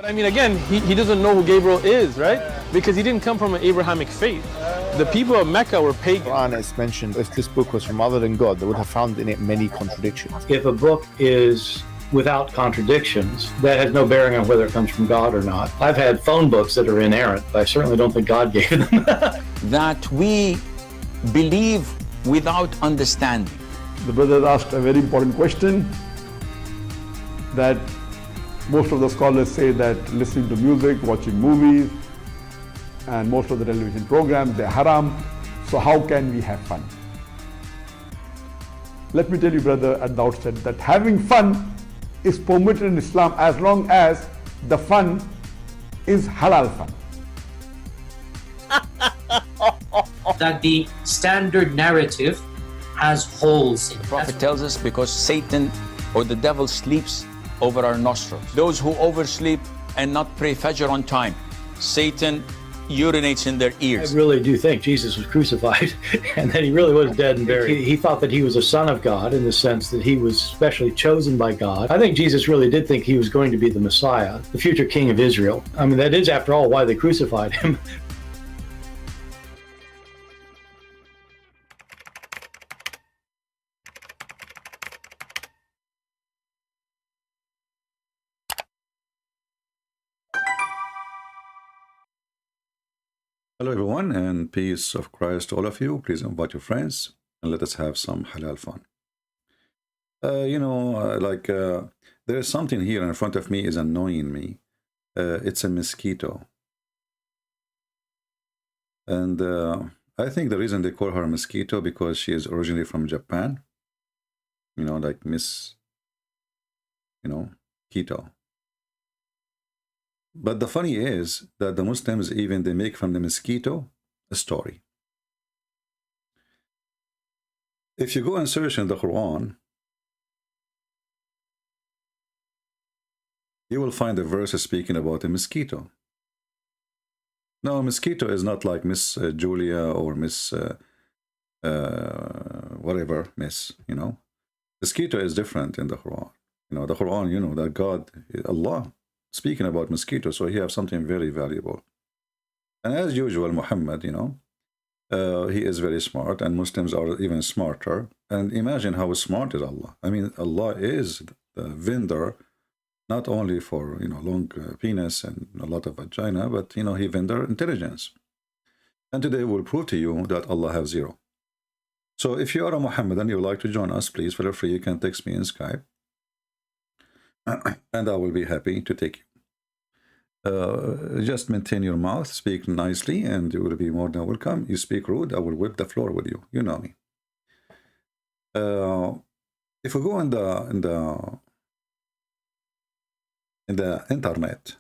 I mean, again, he doesn't know who Gabriel is, right? Because he didn't come from an Abrahamic faith. The people of Mecca were pagan. Quran is mentioned, if this book was from other than God, they would have found in it many contradictions. If a book is without contradictions, that has no bearing on whether it comes from God or not. I've had phone books that are inerrant, but I certainly don't think God gave them. That we believe without understanding. The brother asked a very important question, that most of the scholars say that listening to music, watching movies, and most of the television programs, they're haram. So how can we have fun? Let me tell you, brother, at the outset, that having fun is permitted in Islam as long as the fun is halal fun. That the standard narrative has holes in it. The Prophet tells us because Satan or the devil sleeps over our nostrils. Those who oversleep and not pray Fajr on time, Satan urinates in their ears. I really do think Jesus was crucified and that he really was dead and buried. He thought that he was a son of God in the sense that he was specially chosen by God. I think Jesus really did think he was going to be the Messiah, the future king of Israel. I mean, that is, after all, why they crucified him. Hello everyone, and peace of Christ to all of you. Please invite your friends and let us have some halal fun. There is something here in front of me is annoying me. It's a mosquito. And I think the reason they call her a mosquito because she is originally from Japan. You know, like Miss, Keto. But the funny is that the Muslims, even they make from the mosquito a story. If you go and search in the Quran, you will find a verse speaking about a mosquito. Now, a mosquito is not like Miss Julia or Miss whatever, Miss, Mosquito is different in the Quran. The Quran, that God, Allah, speaking about mosquito, so he has something very valuable. And as usual, Muhammad, he is very smart, and Muslims are even smarter. And imagine how smart is Allah. I mean, Allah is the vendor, not only for, long penis and a lot of vagina, but, he vendor intelligence. And today we'll prove to you that Allah has zero. So if you are a Muhammadan and you would like to join us, please feel free. You can text me in Skype. And I will be happy to take you. Just maintain your mouth, speak nicely, and you will be more than welcome. You speak rude, I will whip the floor with you. You know me. If we go in the internet,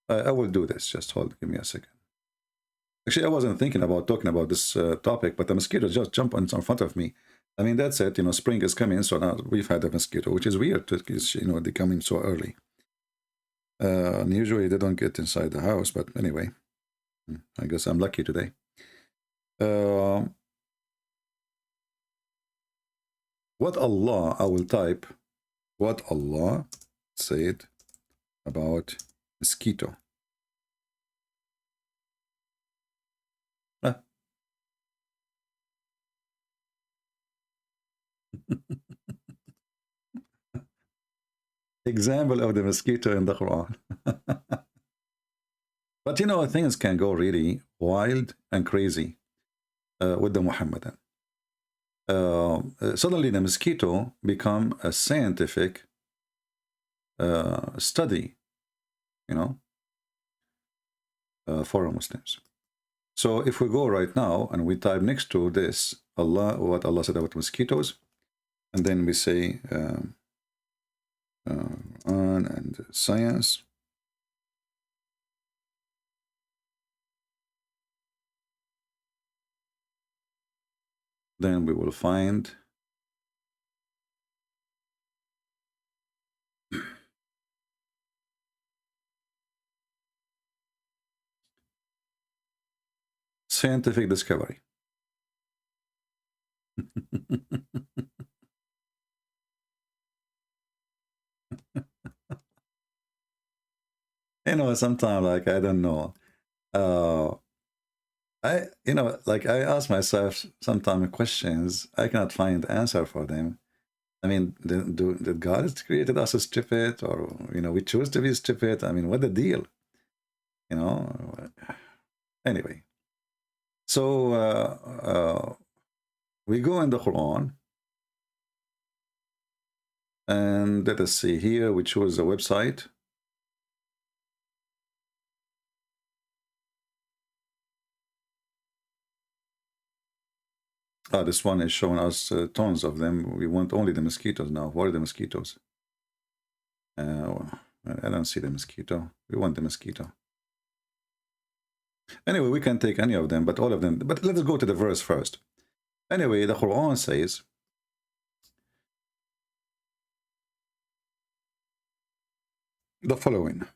I will do this. Just give me a second. Actually, I wasn't thinking about talking about this topic, but the mosquito just jumped in front of me. I mean, that's it. Spring is coming, so now we've had a mosquito, which is weird because, they come in so early. And usually they don't get inside the house, but anyway, I guess I'm lucky today. What Allah, I will type, what Allah said about mosquito. Example of the mosquito in the Quran. But things can go really wild and crazy with the Muhammadan. Suddenly the mosquito become a scientific study, for Muslims. So if we go right now and we type next to this Allah, what Allah said about mosquitoes, and then we say on and science. Then we will find scientific discovery. You know, sometimes, like, I don't know. You know, like, I ask myself sometimes questions, I cannot find the answer for them. I mean, did God created us stupid, or, you know, we choose to be stupid? I mean, what the deal? You know? Anyway. So, we go in the Quran, and let us see here, we choose a website. This one is showing us tons of them. We want only the mosquitoes now. What are the mosquitoes? I don't see the mosquito. We want the mosquito. Anyway, we can take any of them, but all of them. But let's go to the verse first. Anyway, the Quran says, the following.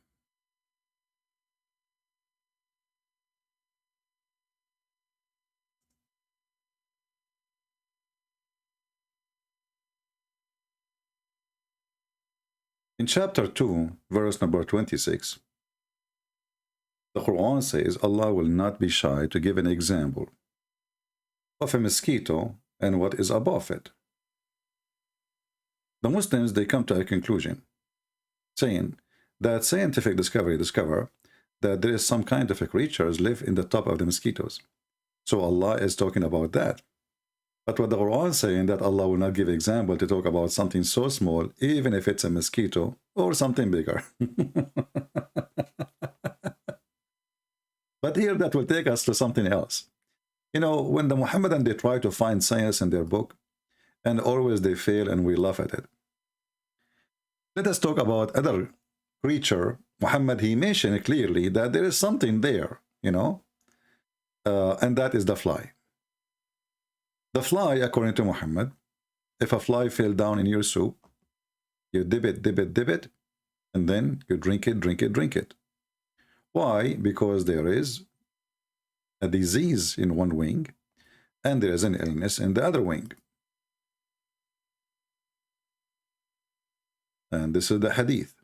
In chapter 2, verse number 26, the Quran says, Allah will not be shy to give an example of a mosquito and what is above it. The Muslims, they come to a conclusion, saying that scientific discover that there is some kind of a creatures live in the top of the mosquitoes. So Allah is talking about that. But what the Quran is saying, that Allah will not give example to talk about something so small, even if it's a mosquito or something bigger. But here that will take us to something else. You know, when the Muhammadan, they try to find science in their book, and always they fail and we laugh at it. Let us talk about other creature. Muhammad, he mentioned clearly that there is something there, you know, and that is the fly. The fly, according to Muhammad, if a fly fell down in your soup, you dip it, and then you drink it. Why? Because there is a disease in one wing, and there is an illness in the other wing. And this is the hadith.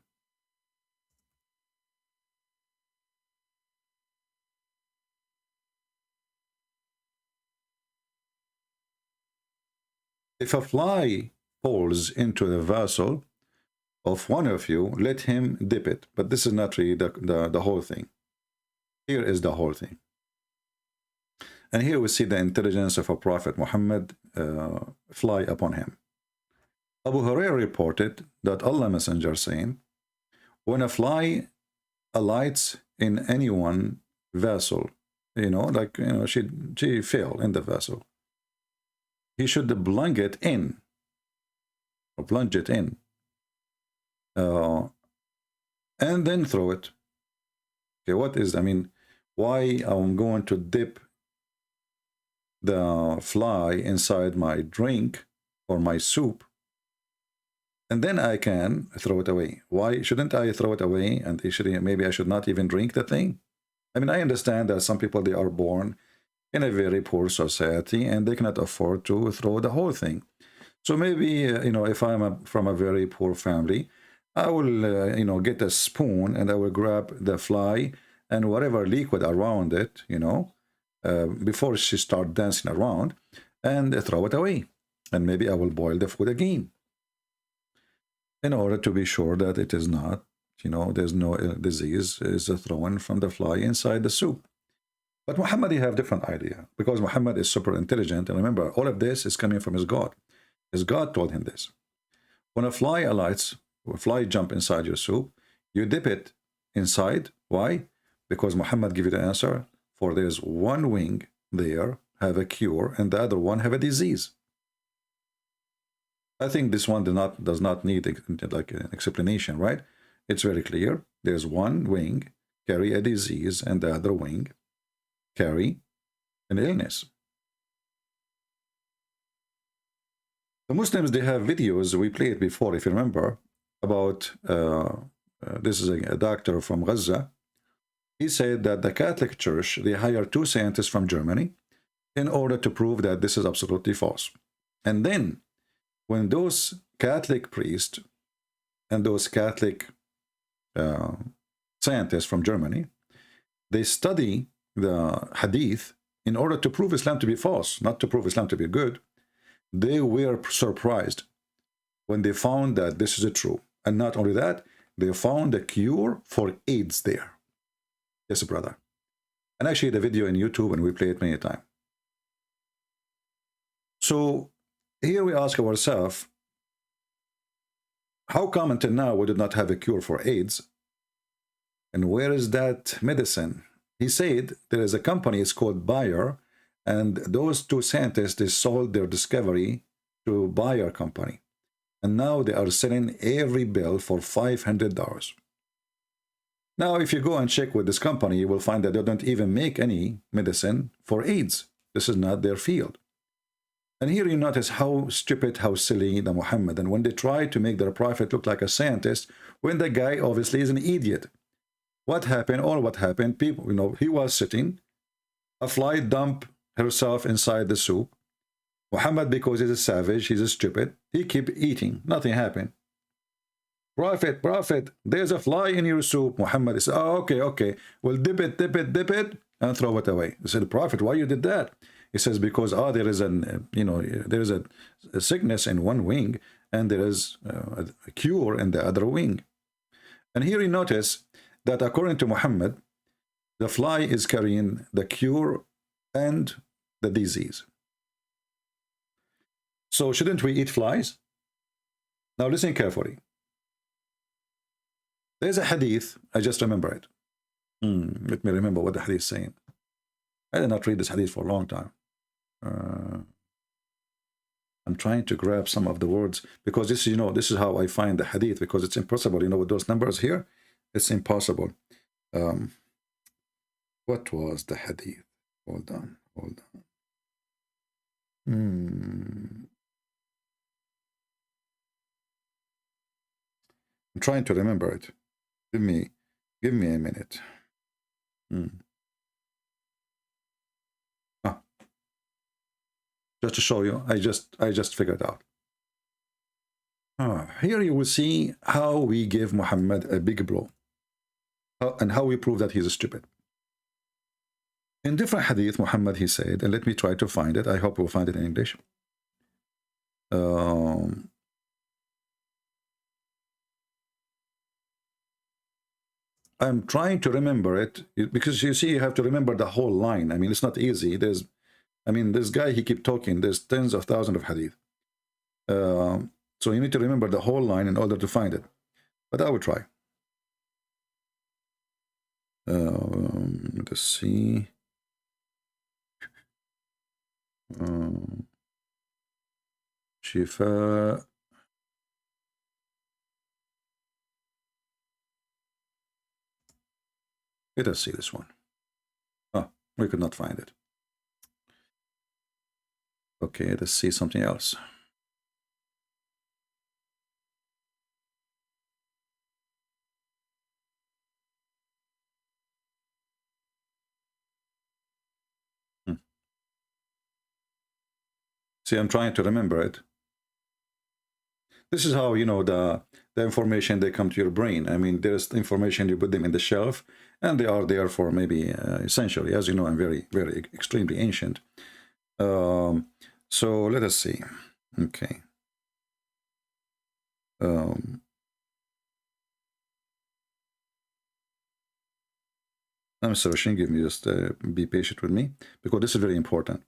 If a fly falls into the vessel of one of you, let him dip it. But this is not really the whole thing. Here is the whole thing. And here we see the intelligence of a Prophet Muhammad fly upon him. Abu Hurairah reported that Allah Messenger saying, when a fly alights in any one vessel, you know, like, you know, she fell in the vessel, he should plunge it in, and then throw it. Okay, what is, I mean, why I'm going to dip the fly inside my drink or my soup, and then I can throw it away? Why shouldn't I throw it away? And maybe I should not even drink the thing. I mean, I understand that some people, they are born in a very poor society and they cannot afford to throw the whole thing. So maybe, you know, if I'm from a very poor family, I will, you know, get a spoon and I will grab the fly and whatever liquid around it, you know, before she starts dancing around, and throw it away. And maybe I will boil the food again, in order to be sure that it is not, you know, there's no disease is thrown from the fly inside the soup. But Muhammad, he have different idea, because Muhammad is super intelligent. And remember, all of this is coming from his God. His God told him this. When a fly alights, a fly jump inside your soup, you dip it inside. Why? Because Muhammad give you the answer. For there's one wing there have a cure, and the other one have a disease. I think this one does not need like an explanation, right? It's very clear. There's one wing carry a disease, and the other wing carry an illness. The Muslims, they have videos, we played before, if you remember, about, this is a doctor from Gaza. He said that the Catholic Church, they hired 2 scientists from Germany in order to prove that this is absolutely false. And then, when those Catholic priests, and those Catholic scientists from Germany, they study the hadith in order to prove Islam to be false, not to prove Islam to be good. They were surprised when they found that this is true. And not only that, they found a cure for AIDS there. Yes, brother. And actually the video in YouTube, and we play it many times. So here we ask ourselves, how come until now we did not have a cure for AIDS? And where is that medicine? He said there is a company, it's called Bayer, and those two scientists, they sold their discovery to Bayer company. And now they are selling every bill for $500. Now, if you go and check with this company, you will find that they don't even make any medicine for AIDS. This is not their field. And here you notice how stupid, how silly the Muhammad. And when they try to make their prophet look like a scientist, when the guy obviously is an idiot. What happened? All what happened? People, you know, he was sitting. A fly dumped herself inside the soup. Muhammad, because he's a savage, he's a stupid, he keep eating. Nothing happened. Prophet, prophet, there's a fly in your soup. Muhammad said, oh, okay. Well, dip it, and throw it away. He said, Prophet, why you did that? He says, because there is a sickness in one wing, and there is a cure in the other wing. And here you notice that according to Muhammad, the fly is carrying the cure and the disease. So shouldn't we eat flies? Now listen carefully. There's a hadith, I just remember it. Let me remember what the hadith is saying. I did not read this hadith for a long time. I'm trying to grab some of the words, because this, this is how I find the hadith, because it's impossible, with those numbers here, it's impossible. What was the hadith? Hold on. I'm trying to remember it. Give me a minute. Just to show you, I just figured out. Here you will see how we give Muhammad a big blow, and how we prove that he's stupid. In different hadith, Muhammad, he said, and let me try to find it. I hope we'll find it in English. I'm trying to remember it, because you see, you have to remember the whole line. I mean, it's not easy. This guy, he keep talking. There's tens of thousands of hadith. So you need to remember the whole line in order to find it. But I will try. Let's see. Shifa. Let us see this one. We could not find it. Okay, let's see something else. See, I'm trying to remember it. This is how, the information, they come to your brain. I mean, there's information, you put them in the shelf, and they are there for maybe, essentially, as you know, I'm very, very extremely ancient. So let us see. Okay. I'm searching. Give me just be patient with me, because this is very important.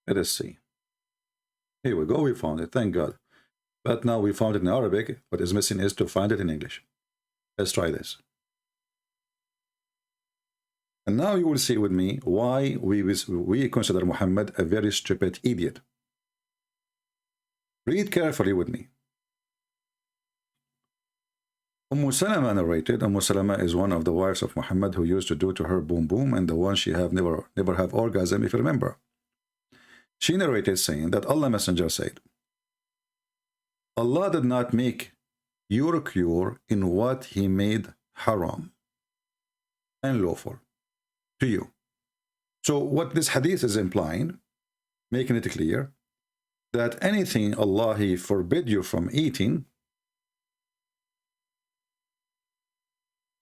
Let us see. Here we go. We found it. Thank God. But now we found it in Arabic. What is missing is to find it in English. Let's try this. And now you will see with me why we consider Muhammad a very stupid idiot. Read carefully with me. Salama narrated. Salama is one of the wives of Muhammad, who used to do to her boom boom, and the one she have never have orgasm, if you remember. She narrated saying that Allah Messenger said, Allah did not make your cure in what he made haram and lawful to you. So what this hadith is implying, making it clear, that anything Allah He forbid you from eating,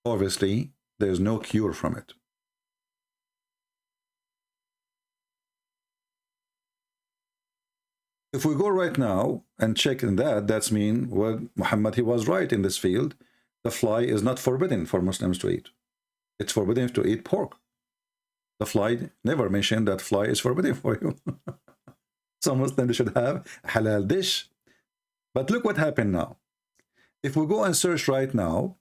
obviously there is no cure from it. If we go right now and check in that, that's mean, well, Muhammad, he was right in this field. The fly is not forbidden for Muslims to eat. It's forbidden to eat pork. The fly never mentioned that fly is forbidden for you. So Muslims should have a halal dish. But look what happened now. If we go and search right now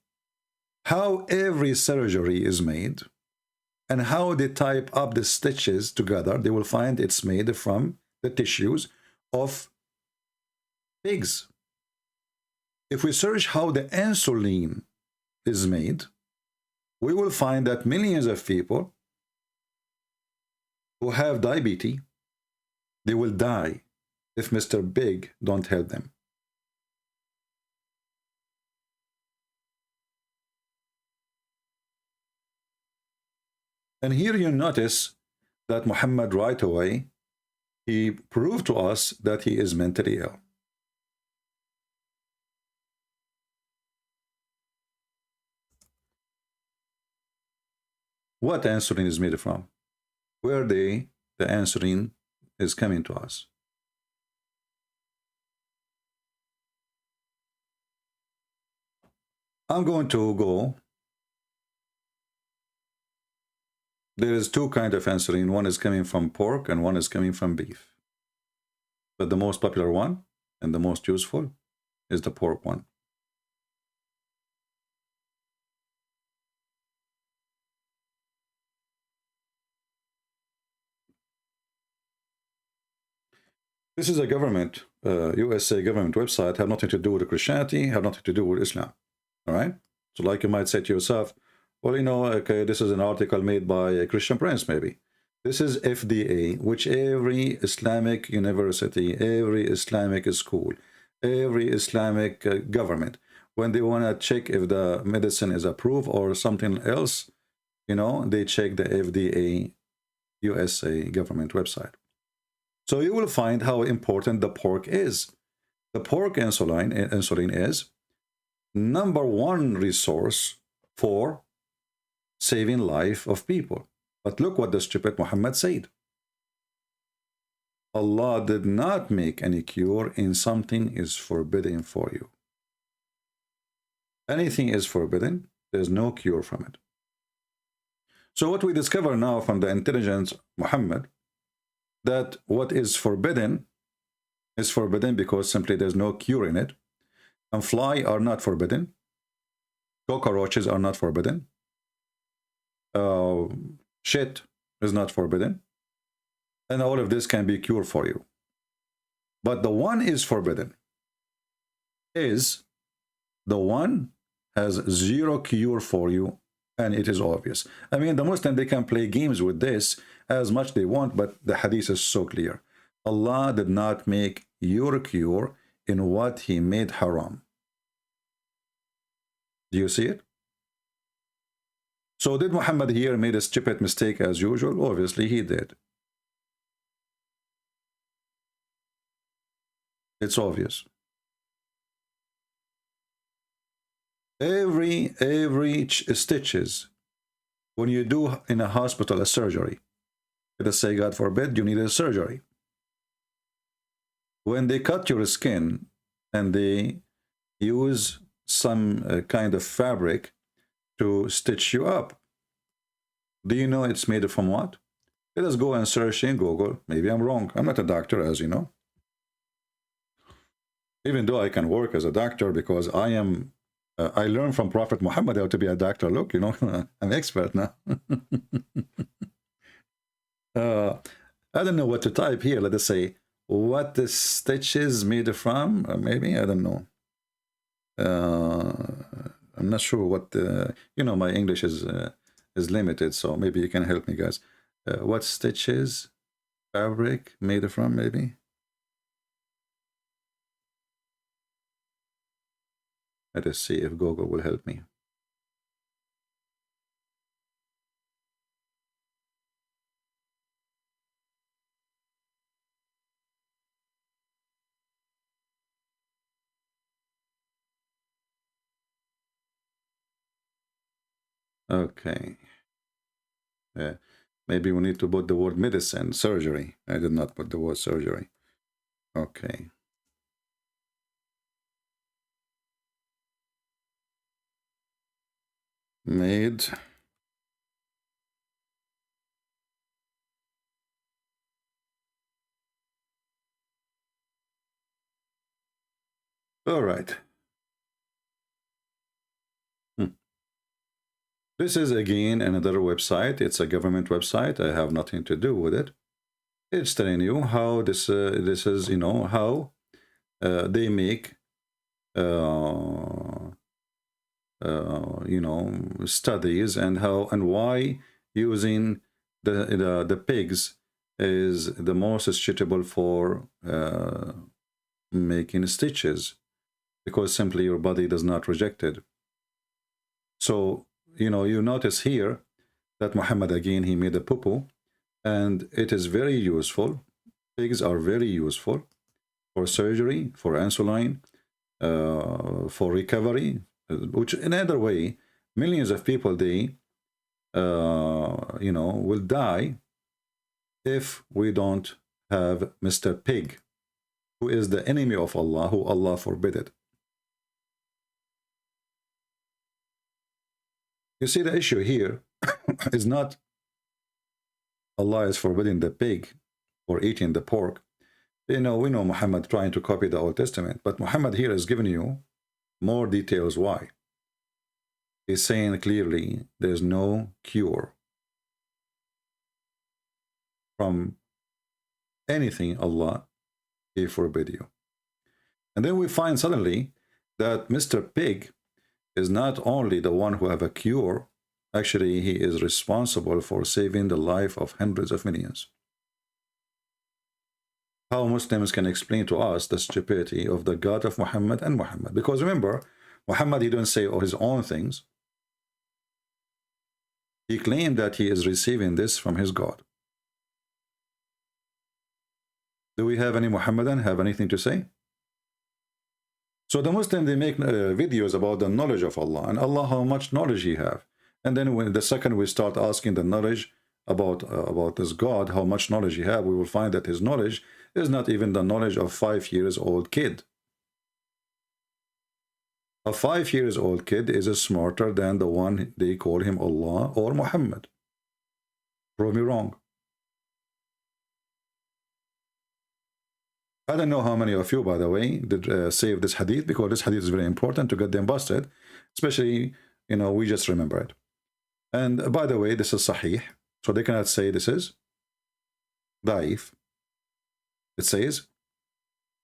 how every surgery is made and how they type up the stitches together, they will find it's made from the tissues of pigs. If we search how the insulin is made, we will find that millions of people who have diabetes, they will die if Mr. Big don't help them. And here you notice that Muhammad right away, he proved to us that he is mentally ill. What insulin is made from? Where the insulin is coming to us? I'm going to go. There is two kinds of insulin. One is coming from pork and one is coming from beef. But the most popular one and the most useful is the pork one. This is a government, USA government website, have nothing to do with Christianity, have nothing to do with Islam. All right? So like you might say to yourself, well, you know, okay, this is an article made by a Christian Prince, maybe. This is FDA, which every Islamic university, every Islamic school, every Islamic government, when they want to check if the medicine is approved or something else, you know, they check the FDA USA government website. So you will find how important the pork is. The pork insulin is #1 resource for saving life of people. But look what the stupid Muhammad said. Allah did not make any cure in something is forbidden for you. Anything is forbidden, there's no cure from it. So what we discover now from the intelligent Muhammad, that what is forbidden because simply there's no cure in it. And fly are not forbidden. Cockroaches are not forbidden. Shit is not forbidden. And all of this can be cured for you. But the one is forbidden. Is the one has zero cure for you, and it is obvious. I mean, the Muslim, they can play games with this as much they want, but the hadith is so clear. Allah did not make your cure in what he made haram. Do you see it? So did Muhammad here made a stupid mistake as usual? Obviously he did. It's obvious. Every stitches, when you do in a hospital a surgery, let us say God forbid you need a surgery. When they cut your skin and they use some kind of fabric to stitch you up, do you know it's made from what? Let us go and search in Google. Maybe I'm wrong. I'm not a doctor, as you know. Even though I can work as a doctor because I am, I learned from Prophet Muhammad how to be a doctor. Look, you know, I'm expert now. I don't know what to type here. Let us say what the stitch is made from. Maybe, I don't know. I'm not sure what you know, my English is limited, so maybe you can help me, guys. What stitches fabric made from, maybe? Let us see if Google will help me. Okay. Maybe we need to put the word medicine, surgery. I did not put the word surgery. Okay. Made. All right. This is again another website. It's a government website. I have nothing to do with it. It's telling you how this is, you know, how they make you know, studies, and how and why using the pigs is the most suitable for making stitches, because simply your body does not reject it. So, you know, you notice here that Muhammad, again, he made a poo-poo, and it is very useful. Pigs are very useful for surgery, for insulin, for recovery, which in other way, millions of people, they, you know, will die if we don't have Mr. Pig, who is the enemy of Allah, who Allah forbid it. You see, the issue here is not Allah is forbidding the pig or eating the pork. You know, we know Muhammad trying to copy the Old Testament, but Muhammad here is giving you more details why. He's saying clearly there's no cure from anything Allah he forbid you. And then we find suddenly that Mr. Pig is not only the one who have a cure, actually he is responsible for saving the life of hundreds of millions. How Muslims can explain to us the stupidity of the God of Muhammad and Muhammad? Because remember, Muhammad, he didn't say his own things. He claimed that he is receiving this from his God. Do we have any Muhammadan have anything to say? So the Muslim, they make videos about the knowledge of Allah, and Allah, how much knowledge he have. And then when the second we start asking the knowledge about this God, how much knowledge he have, we will find that his knowledge is not even the knowledge of 5 years old kid. A 5 years old kid is smarter than the one they call him Allah or Muhammad. Prove me wrong. I don't know how many of you, by the way, did save this hadith, because this hadith is very important to get them busted, especially, you know, we just remember it. And by the way, this is sahih, so they cannot say this is daif. It says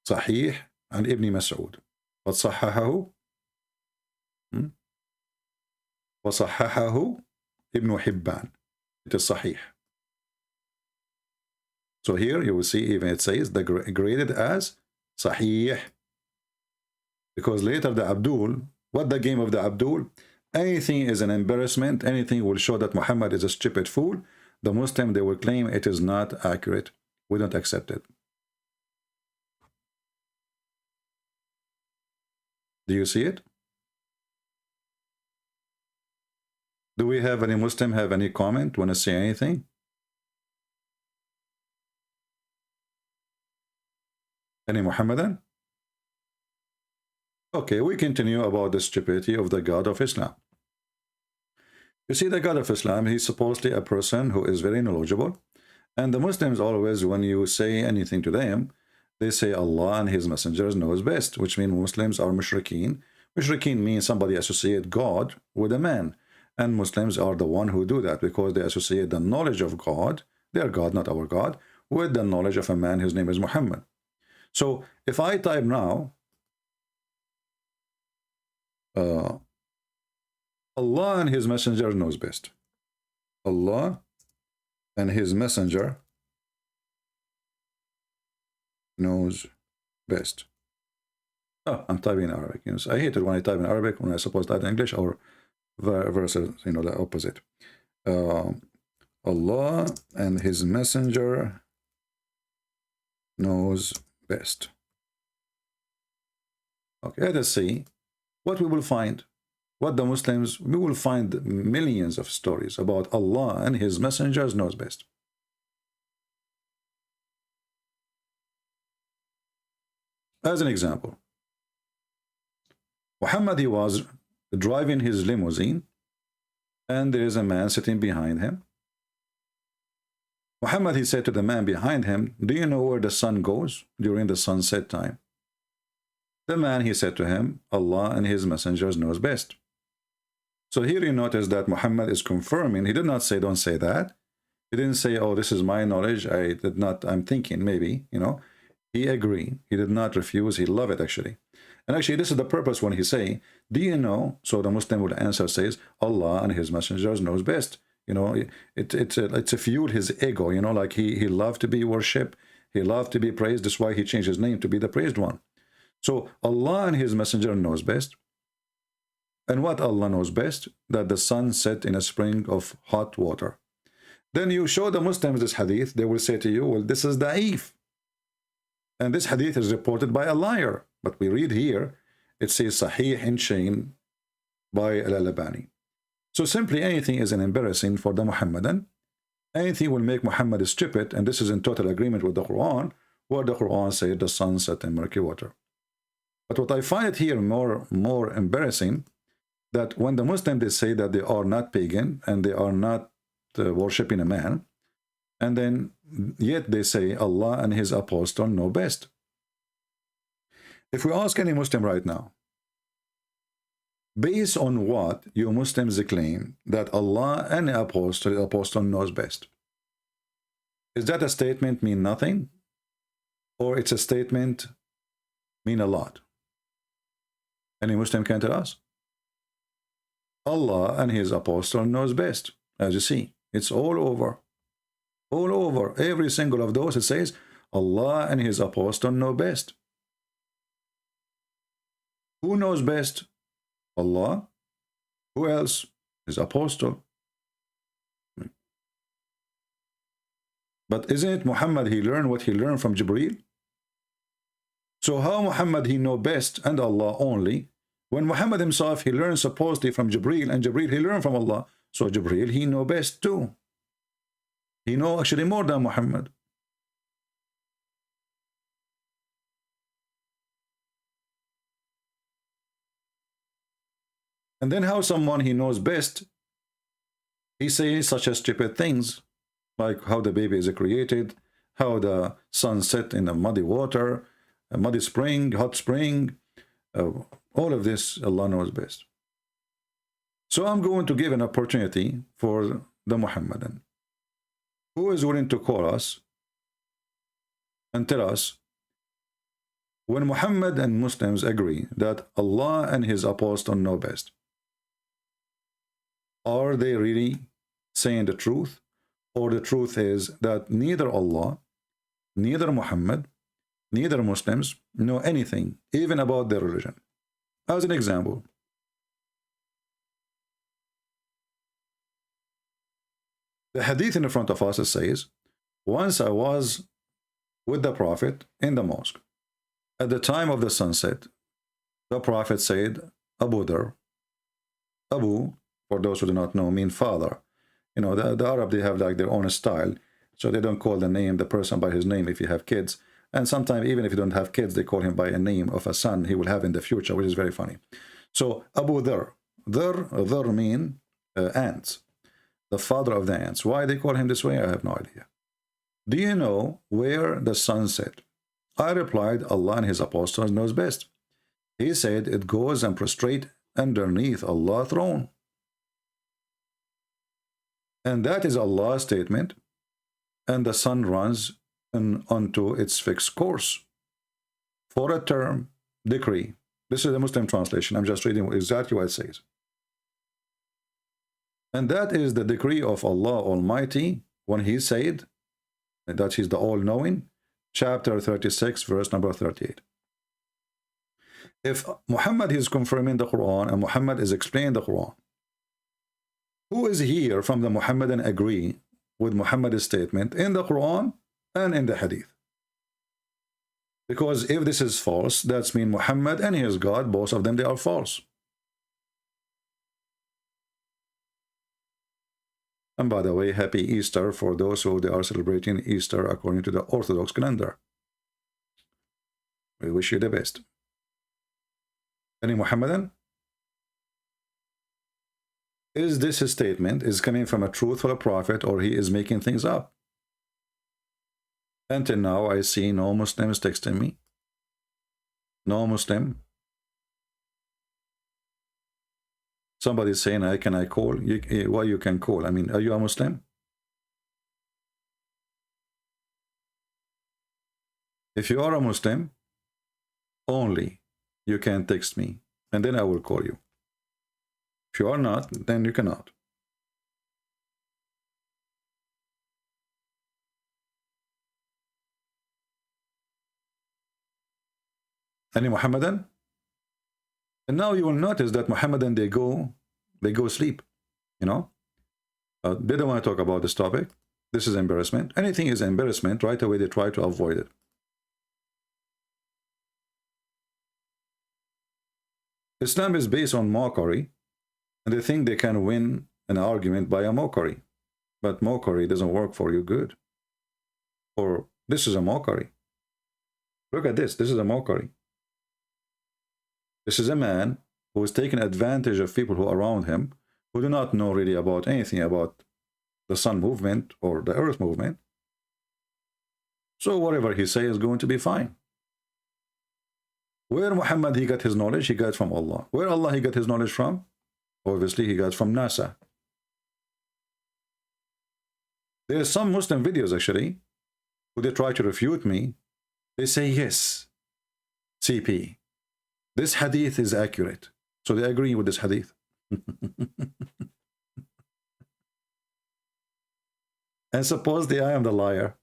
sahih and Ibn Mas'ud. But sahahahu وصححه Ibn Hibban. It is sahih. So here you will see even it says the graded as sahih. Because later the Abdul, what the game of the Abdul? Anything is an embarrassment, anything will show that Muhammad is a stupid fool. The Muslim, they will claim it is not accurate. We don't accept it. Do you see it? Do we have any Muslim have any comment? Want to say anything? Any Muhammadan? Okay, we continue about the stupidity of the God of Islam. You see, the God of Islam, he's supposedly a person who is very knowledgeable. And the Muslims always, when you say anything to them, they say Allah and his messengers knows best, which means Muslims are mushrikeen. Mushrikeen means somebody associate God with a man. And Muslims are the one who do that because they associate the knowledge of God, their God, not our God, with the knowledge of a man whose name is Muhammad. So if I type now, Allah and his messenger knows best. Allah and his messenger knows best. Oh, I'm typing in Arabic. You know, so I hate it when I type in Arabic when I suppose to type in English, or versus, you know, the opposite. Allah and His Messenger knows best. Okay, let us see what we will find. What the Muslims, we will find millions of stories about Allah and His messengers knows best. As an example, Muhammad, he was driving his limousine, and there is a man sitting behind him. Muhammad, he said to the man behind him, do you know where the sun goes during the sunset time? The man, he said to him, Allah and His messengers knows best. So here you notice that Muhammad is confirming. He did not say, don't say that. He didn't say, oh, this is my knowledge. I'm thinking, maybe, you know. He agreed. He did not refuse. He loved it, actually. And actually, this is the purpose when he say, do you know? So the Muslim would answer, says, Allah and His messengers knows best. You know, it's a fuel his ego, you know, like he loved to be worshipped. He loved to be praised. That's why he changed his name to be the praised one. So Allah and His messenger knows best. And what Allah knows best? That the sun set in a spring of hot water. Then you show the Muslims this hadith, they will say to you, well, this is da'if. And this hadith is reported by a liar. But we read here, it says Sahih in chain by Al-Albani. So simply anything is an embarrassing for the Muhammadan. Anything will make Muhammad stupid, and this is in total agreement with the Quran, where the Quran said the sun set in murky water. But what I find here more embarrassing, that when the Muslims, they say that they are not pagan and they are not worshipping a man, and then yet they say Allah and His apostle know best. If we ask any Muslim right now, based on what you Muslims claim that Allah and the apostle knows best, is that a statement mean nothing, or it's a statement mean a lot? Any Muslim can tell us. Allah and His apostle knows best. As you see, it's all over. All over. Every single of those, it says, Allah and His apostle know best. Who knows best? Allah. Who else? His apostle. But isn't it Muhammad, he learned what he learned from Jibreel? So how Muhammad, he know best and Allah only, when Muhammad himself, he learned supposedly from Jibreel, and Jibreel, he learned from Allah. So Jibreel, he know best too. He know actually more than Muhammad. And then how someone he knows best, he says such as stupid things, like how the baby is created, how the sun set in a muddy water, a muddy spring, hot spring, all of this Allah knows best. So I'm going to give an opportunity for the Muhammadan. Who is willing to call us and tell us, when Muhammad and Muslims agree that Allah and His apostle know best, are they really saying the truth? Or the truth is that neither Allah, neither Muhammad, neither Muslims know anything, even about their religion? As an example, the hadith in front of us says, once I was with the Prophet in the mosque. At the time of the sunset, the Prophet said, Abu Dhar. Abu, for those who do not know, mean father. You know, the Arab, they have like their own style, so they don't call the person by his name if you have kids. And sometimes even if you don't have kids, they call him by a name of a son he will have in the future, which is very funny. So Abu Dhar. Dhar mean ants. The father of the ants. Why they call him this way, I have no idea. Do you know where the sun set? I replied, Allah and His apostles knows best. He said, it goes and prostrate underneath Allah's throne. And that is Allah's statement. And the sun runs onto its fixed course for a term, decree. This is the Muslim translation. I'm just reading exactly what it says. And that is the decree of Allah Almighty when He said that He's the all-knowing, chapter 36, verse number 38. If Muhammad is confirming the Quran and Muhammad is explaining the Quran, who is here from the Muhammadan agree with Muhammad's statement in the Quran and in the Hadith? Because if this is false, that's mean Muhammad and his God, both of them, they are false. And by the way, happy Easter for those who they are celebrating Easter according to the Orthodox calendar. We wish you the best. Any Muhammadan? Is this a statement is coming from a truthful prophet, or he is making things up? Until now, I see no Muslims texting me. No Muslim. Somebody saying, can I call? Why you can call? I mean, are you a Muslim? If you are a Muslim, only you can text me, and then I will call you. If you are not, then you cannot. Any Muhammadan? And now you will notice that Muhammadan, they go sleep, you know. They don't want to talk about this topic. This is embarrassment. Anything is embarrassment, right away they try to avoid it. Islam is based on mockery, and they think they can win an argument by a mockery. But mockery doesn't work for you good. Or this is a mockery. Look at this. This is a mockery. This is a man who is taking advantage of people who are around him, who do not know really about anything about the sun movement or the earth movement. So whatever he says is going to be fine. Where Muhammad he got his knowledge? He got from Allah. Where Allah he got his knowledge from? Obviously he got from NASA. There are some Muslim videos actually, who they try to refute me. They say, yes, CP, this hadith is accurate. So they agree with this hadith. And supposedly I am the liar.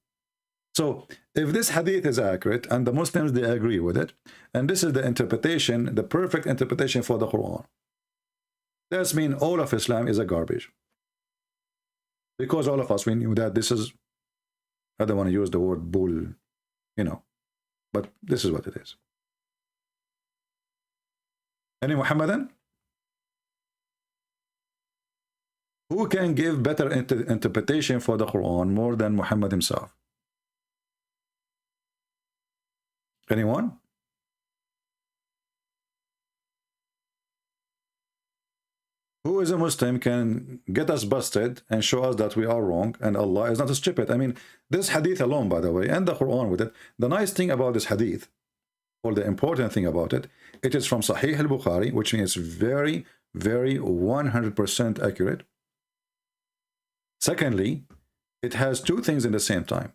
So if this hadith is accurate and the Muslims, they agree with it, and this is the interpretation, the perfect interpretation for the Quran, that means all of Islam is a garbage. Because all of us, we knew that this is, I don't want to use the word bull, you know, but this is what it is. Any Muhammadan? Who can give better interpretation for the Quran more than Muhammad himself? Anyone? Who is a Muslim can get us busted and show us that we are wrong and Allah is not stupid? I mean, this hadith alone, by the way, and the Quran with it, the nice thing about this hadith, or the important thing about it, it is from Sahih al-Bukhari, which means very, very 100% accurate. Secondly, it has two things in the same time.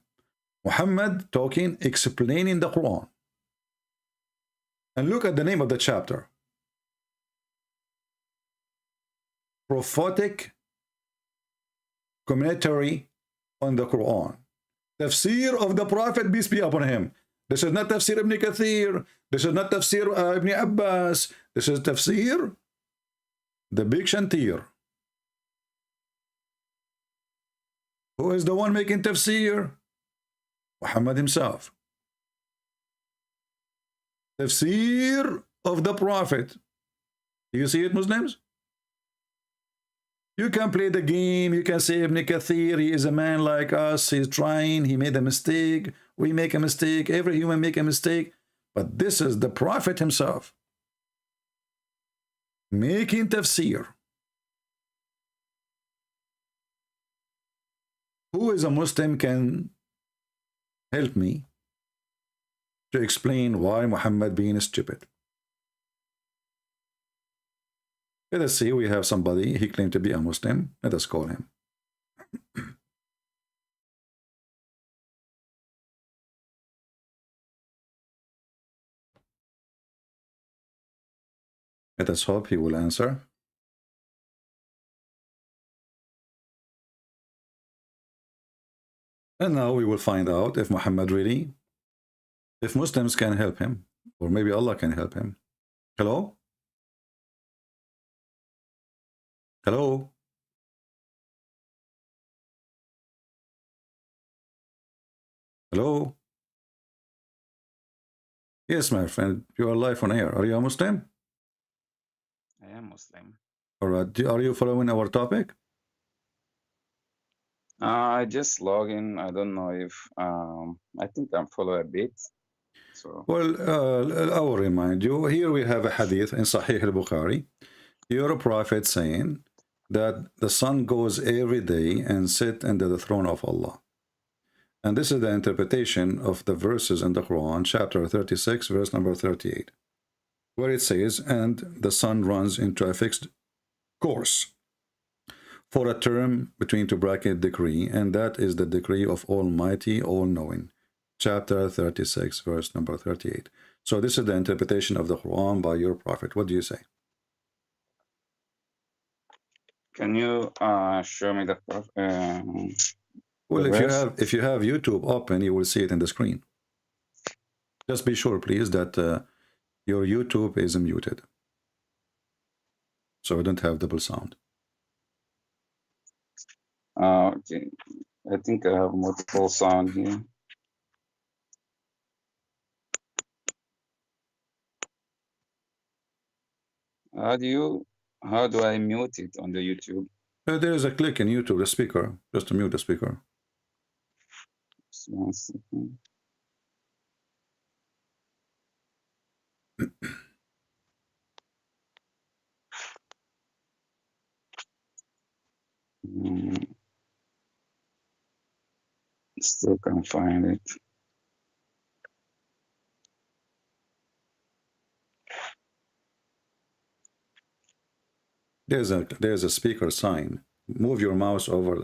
Muhammad talking, explaining the Quran. And look at the name of the chapter. Prophetic commentary on the Quran. Tafsir of the Prophet, peace be upon him. This is not Tafsir Ibn Kathir. This is not Tafsir Ibn Abbas. This is Tafsir, the Big Shantir. Who is the one making Tafsir? Muhammad himself. Tafsir of the Prophet. Do you see it, Muslims? You can play the game. You can say Ibn Kathir, he is a man like us. He's trying. He made a mistake. We make a mistake. Every human make a mistake. But this is the Prophet himself making tafsir. Who is a Muslim can help me to explain why Muhammad being stupid? Let us see, we have somebody, he claimed to be a Muslim. Let us call him. Let us hope he will answer. And now we will find out if Muhammad really, if Muslims can help him, or maybe Allah can help him. Hello? Hello? Hello? Yes, my friend, you are live on air. Are you a Muslim? I am Muslim. All right. Are you following our topic? I just log in. I don't know if I think I'm follow a bit. So Well, I will remind you. Here we have a hadith in Sahih al-Bukhari. Your prophet saying that the sun goes every day and sit under the throne of Allah. And this is the interpretation of the verses in the Quran, chapter 36, verse number 38, where it says, and the sun runs into a fixed course for a term between two bracket decree, and that is the decree of Almighty, all-knowing. Chapter 36, verse number 38. So this is the interpretation of the Quran by your prophet. What do you say? can you show me the Well, the verse? if you have YouTube open, you will see it in the screen. Just be sure, please, that your YouTube is muted, so we don't have double sound. Okay. I think I have multiple sound here. How do I mute it on the YouTube? There is a click in YouTube, the speaker, just to mute the speaker. Just 1 second. Still can't find it. There's a speaker sign. Move your mouse over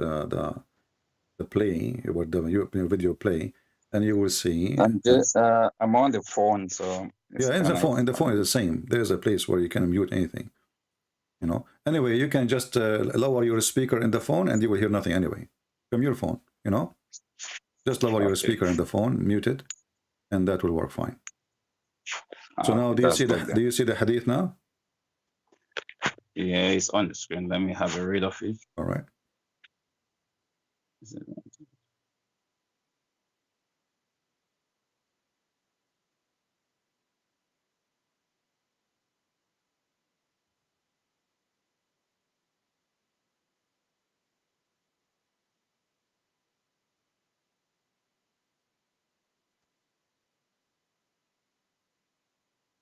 the play, where the video play, and you will see. I'm on the phone, so yeah, in the phone is the same. There's a place where you can mute anything. You know. Anyway, you can just lower your speaker in the phone, and you will hear nothing anyway from your phone. You know, just lower your speaker in the phone, mute it, and that will work fine. So now, do you see the hadith now? Yeah, it's on the screen. Let me have a read of it. All right.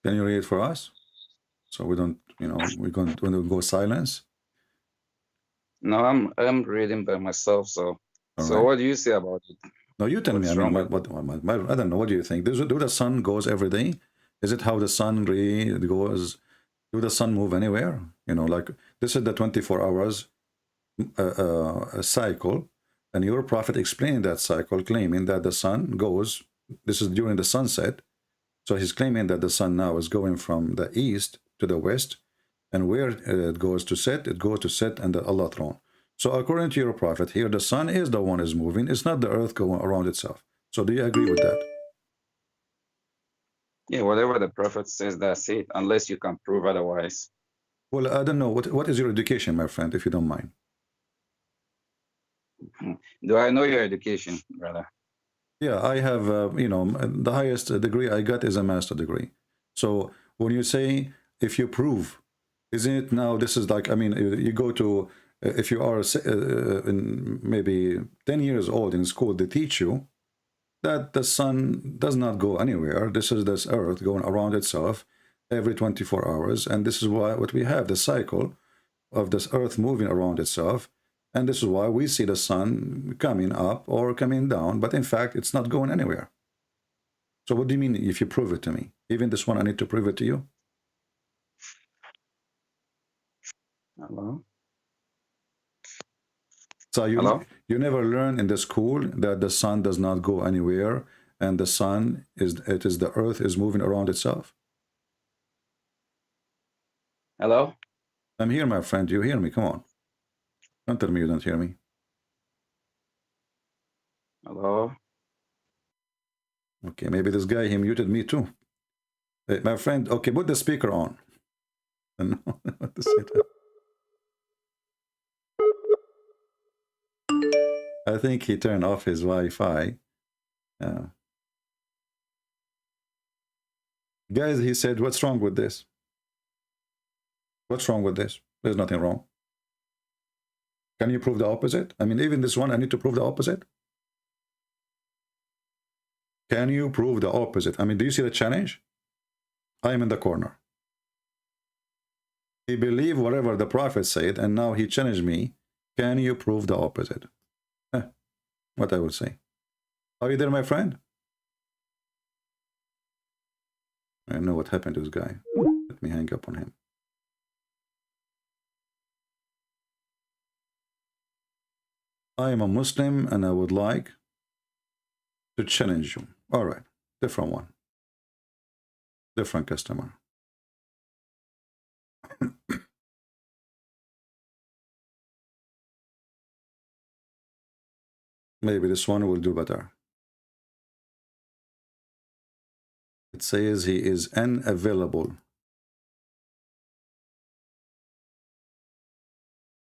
Can you read it for us? So we don't, you know, we don't go silence. No, I'm reading by myself. So, Right. What do you say about it? No, you tell me. I mean, I don't know. What do you think? Do the sun goes every day? Is it how the sun goes? Do the sun move anywhere? You know, like this is the 24 hours cycle, and your prophet explained that cycle, claiming that the sun goes. This is during the sunset. So he's claiming that the sun now is going from the east to the west, and where it goes to set under Allah's throne. So according to your prophet here, the sun is the one is moving. It's not the earth going around itself. So do you agree with that? Yeah, whatever the prophet says, that's it, unless you can prove otherwise. Well, I don't know. What is your education, my friend, if you don't mind? Do I know your education, brother? Yeah, I have, you know, the highest degree I got is a master degree. So when you say, if you prove, isn't it now, this is like, I mean, you go to, if you are maybe 10 years old in school, they teach you that the sun does not go anywhere. This is this earth going around itself every 24 hours. And this is why what we have, the cycle of this earth moving around itself. And this is why we see the sun coming up or coming down, but in fact, it's not going anywhere. So what do you mean if you prove it to me? Even this one, I need to prove it to you? Hello? So you never learn in the school that the sun does not go anywhere, and the sun the earth is moving around itself? Hello? I'm here, my friend. You hear me? Come on. Don't tell me you don't hear me. Hello? Okay, maybe this guy, he muted me too. Hey, my friend, okay, put the speaker on. I don't know what to say to him. I think he turned off his Wi-Fi. Guys, he said, what's wrong with this? What's wrong with this? There's nothing wrong. Can you prove the opposite? I mean, even this one, I need to prove the opposite. Can you prove the opposite? I mean, do you see the challenge? I am in the corner. He believed whatever the prophet said, and now he challenged me. Can you prove the opposite? What I would say. Are you there, my friend? I know what happened to this guy. Let me hang up on him. I am a Muslim and I would like to challenge you. All right, different one. Different customer. Maybe this one will do better. It says he is unavailable.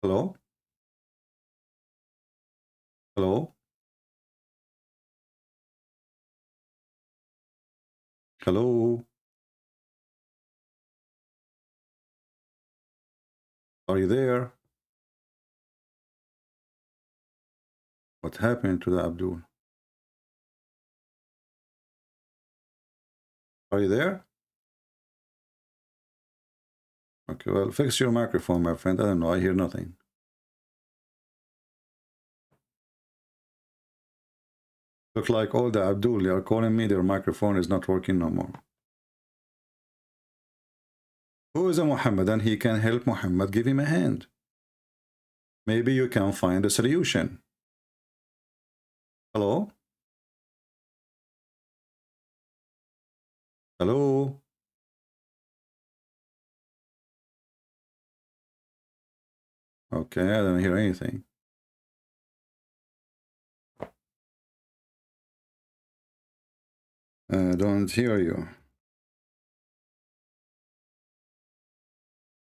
Hello? Hello? Hello? Are you there? What happened to the Abdul? Are you there? Okay, well, fix your microphone, my friend. I don't know. I hear nothing. Look like all the Abdul are calling me. Their microphone is not working no more. Who is a Muhammadan? He can help Muhammad. Give him a hand. Maybe you can find a solution. Hello? Hello? Okay, I don't hear anything. I don't hear you.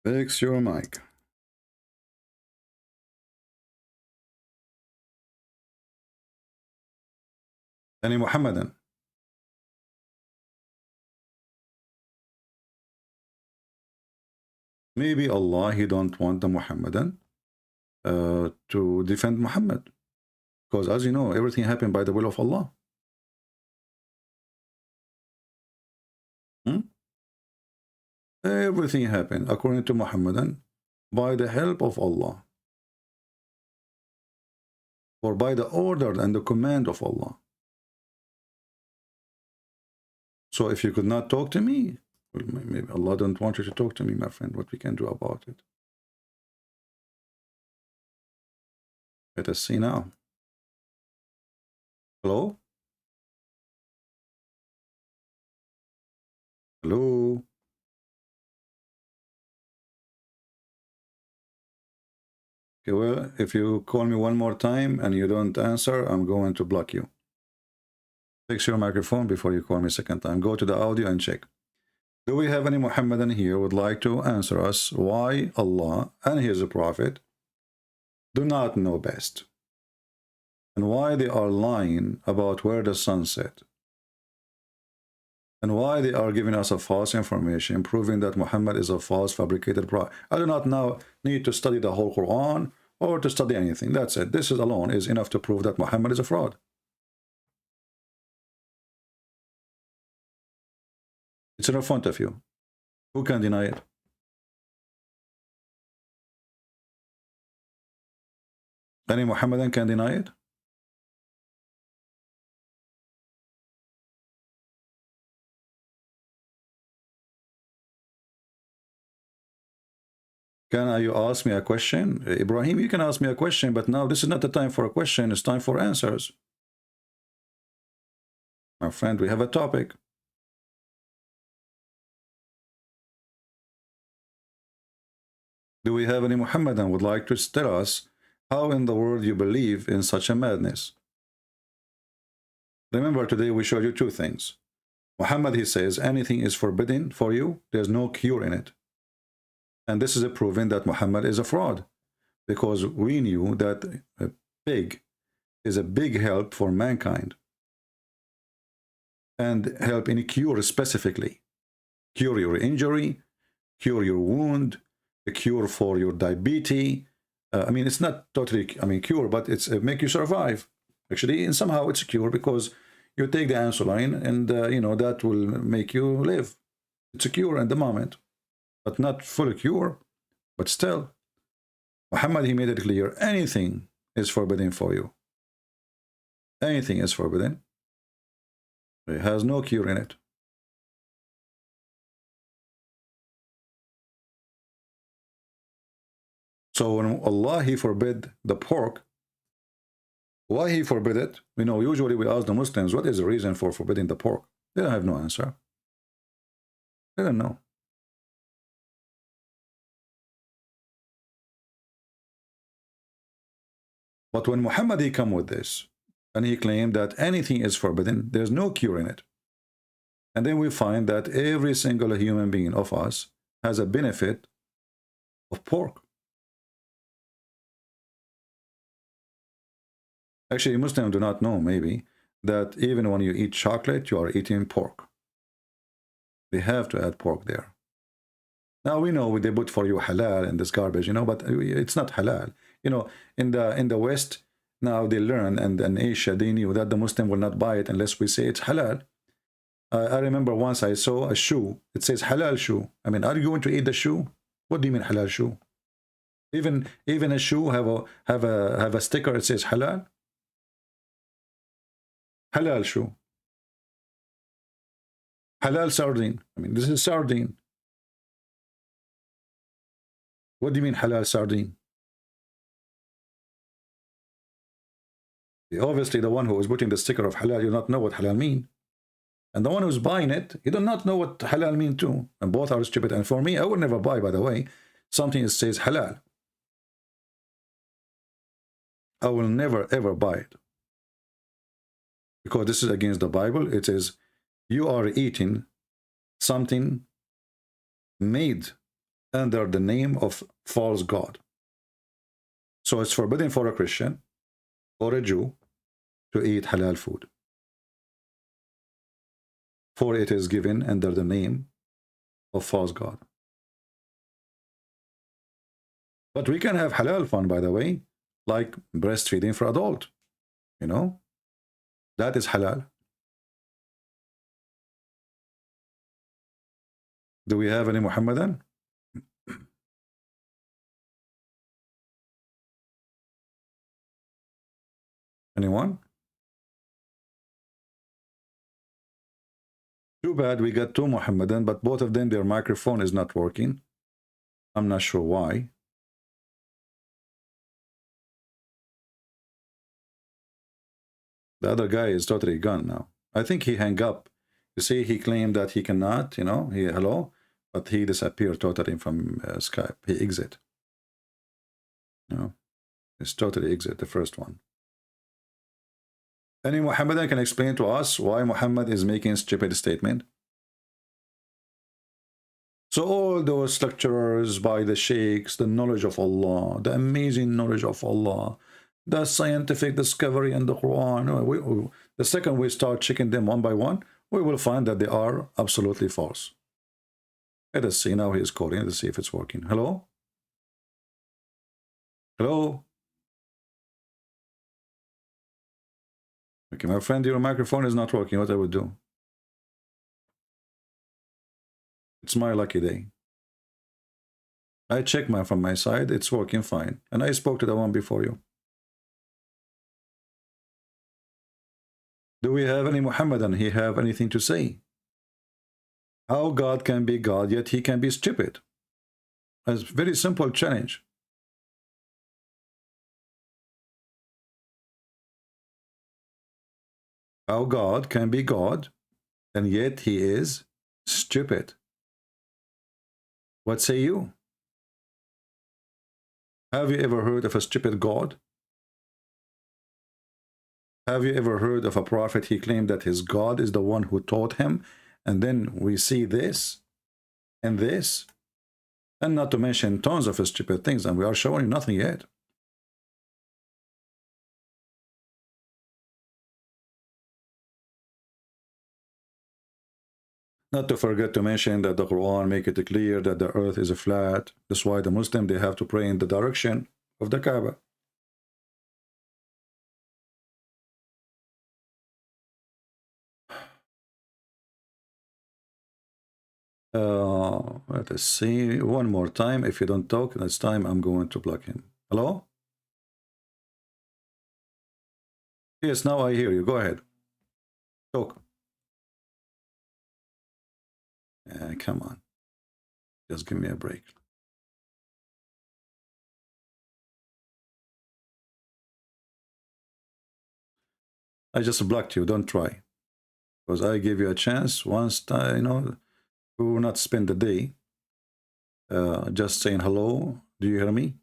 Fix your mic. Any Muhammadan? Maybe Allah, he don't want the Muhammadan to defend Muhammad. Because as you know, everything happened by the will of Allah. Everything happened according to Muhammadan by the help of Allah. Or by the order and the command of Allah. So if you could not talk to me, well, maybe Allah don't want you to talk to me, my friend. What we can do about it? Let us see now. Hello? Hello? Okay, well, if you call me one more time and you don't answer, I'm going to block you. Fix your microphone before you call me a second time. Go to the audio and check. Do we have any Muhammadan here who would like to answer us why Allah and His Prophet do not know best? And why they are lying about where the sun set? And why they are giving us a false information, proving that Muhammad is a false fabricated prophet. I do not now need to study the whole Quran or to study anything. That's it. This is alone is enough to prove that Muhammad is a fraud. It's in front of you. Who can deny it? Any Muhammadan can deny it? Can you ask me a question? Ibrahim, you can ask me a question, but now this is not the time for a question. It's time for answers. My friend, we have a topic. Do we have any Muhammadan would like to tell us how in the world you believe in such a madness? Remember, today we showed you two things. Muhammad, he says, anything is forbidden for you. There's no cure in it. And this is a proving that Muhammad is a fraud, because we knew that a pig is a big help for mankind and help in a cure specifically. Cure your injury, cure your wound, a cure for your diabetes. I mean, it's not totally, cure, but it's make you survive. Actually, and somehow it's a cure because you take the insulin and, that will make you live. It's a cure at the moment, but not full cure. But still, Muhammad, he made it clear, anything is forbidden for you. Anything is forbidden. It has no cure in it. So when Allah, he forbid the pork, why he forbid it? Usually we ask the Muslims, what is the reason for forbidding the pork? They don't have no answer. They don't know. But when Muhammad, he come with this, and he claimed that anything is forbidden, there's no cure in it. And then we find that every single human being of us has a benefit of pork. Actually, Muslims do not know, maybe, that even when you eat chocolate, you are eating pork. We have to add pork there. Now we know they put for you halal and this garbage, but it's not halal. In the West, now they learn, and in Asia, they knew that the Muslim will not buy it unless we say it's halal. I remember once I saw a shoe. It says halal shoe. I mean, are you going to eat the shoe? What do you mean halal shoe? Even a shoe have a sticker. It says halal. Halal shoe. Halal sardine. I mean, this is sardine. What do you mean halal sardine? Obviously, the one who is putting the sticker of halal, you not know what halal mean. And the one who's buying it, he does not know what halal mean too. And both are stupid. And for me, I would never buy, by the way, something that says halal. I will never, ever buy it. Because this is against the Bible. It says, you are eating something made under the name of false God. So it's forbidden for a Christian or a Jew to eat halal food, for it is given under the name of false God. But we can have halal fun, by the way, like breastfeeding for adult. That is halal. Do we have any Muhammadan? Anyone? Too bad we got two Muhammadan, but both of them, their microphone is not working. I'm not sure why. The other guy is totally gone now. I think he hung up. You see, he claimed that he cannot, hello, but he disappeared totally from Skype. He exit. It's totally exit, the first one. Any Muhammadan can explain to us why Muhammad is making a stupid statement? So all those lecturers by the sheikhs, the knowledge of Allah, the amazing knowledge of Allah, the scientific discovery in the Quran, the second we start checking them one by one, we will find that they are absolutely false. Let us see. Now he is calling. Let's see if it's working. Hello? Hello? Okay, my friend, your microphone is not working. What I would do? It's my lucky day. I checked from my side. It's working fine. And I spoke to the one before you. Do we have any Muhammadan? He have anything to say? How God can be God, yet he can be stupid? It's a very simple challenge. How God can be God, and yet he is stupid? What say you? Have you ever heard of a stupid God? Have you ever heard of a prophet? He claimed that his God is the one who taught him, and then we see this and this. And not to mention tons of stupid things, and we are showing you nothing yet. Not to forget to mention that the Quran make it clear that the earth is flat. That's why the Muslim, they have to pray in the direction of the Kaaba. Let us see one more time. If you don't talk this time, I'm going to block him. Hello? Yes, now I hear you. Go ahead. Talk. Come on. Just give me a break. I just blocked you. Don't try. Because I gave you a chance once, you know, we will not spend the day just saying hello. Do you hear me?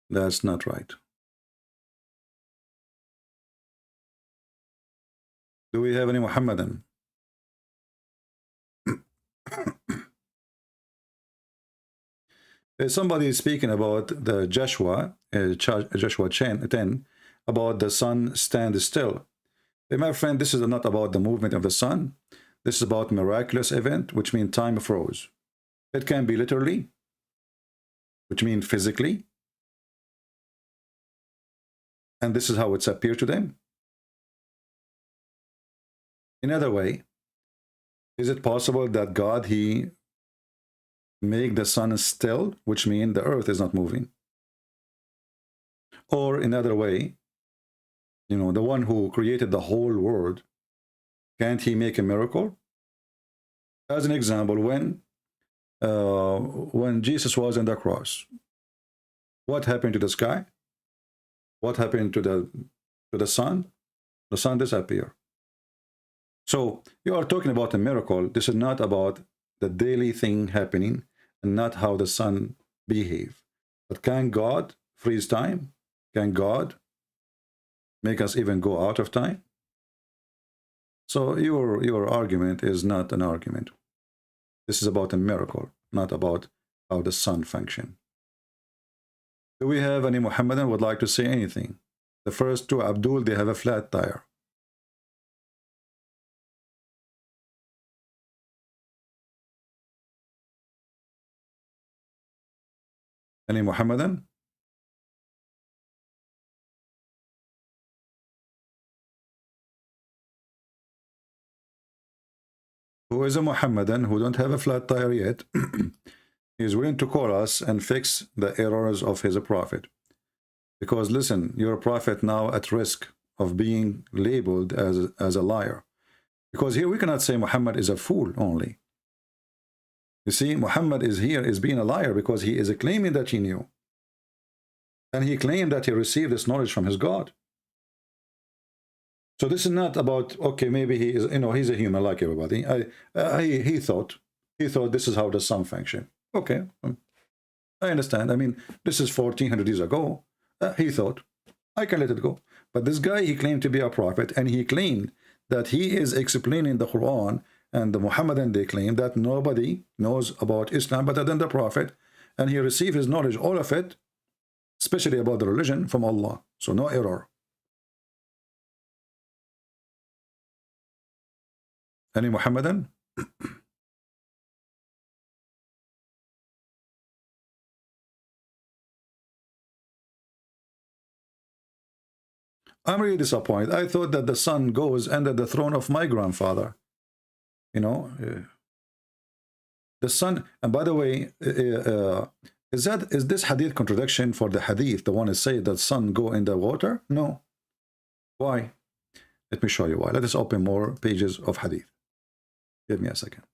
That's not right. Do we have any Muhammadan? Somebody is speaking about the Joshua 10, about the sun stand still. My friend, this is not about the movement of the sun. This is about miraculous event, which means time froze. It can be literally, which means physically. And this is how it's appeared to them. Another way, is it possible that God, he make the sun still, which means the earth is not moving? Or another way, you know, the one who created the whole world, can't he make a miracle? As an example, when Jesus was on the cross, what happened to the sky? What happened to the sun? The sun disappeared. So you are talking about a miracle. This is not about the daily thing happening and not how the sun behave. But can God freeze time? Can God make us even go out of time? So your argument is not an argument. This is about a miracle, not about how the sun function. Do we have any Muhammadan would like to say anything? The first two, Abdul, they have a flat tire. Any Muhammadan? Who is a Muhammadan who don't have a flat tire yet? He is willing to call us and fix the errors of his prophet. Because listen, your prophet now at risk of being labeled as a liar. Because here we cannot say Muhammad is a fool only. You see, Muhammad is here is being a liar because he is claiming that he knew. And he claimed that he received this knowledge from his God. So this is not about, okay, maybe he is, you know, he's a human like everybody. He thought this is how the sun function. Okay, I understand. I mean, this is 1400 years ago. He thought, I can let it go. But this guy, he claimed to be a prophet, and he claimed that he is explaining the Quran, and the Muhammadan, they claim that nobody knows about Islam better than the prophet, and he received his knowledge, all of it, especially about the religion, from Allah. So no error. Any Muhammadan? I'm really disappointed. I thought that the sun goes under the throne of my grandfather. You know, the sun. And by the way, is this hadith contradiction for the hadith? The one is say that sun go in the water? No. Why? Let me show you why. Let us open more pages of hadith. Give me a second.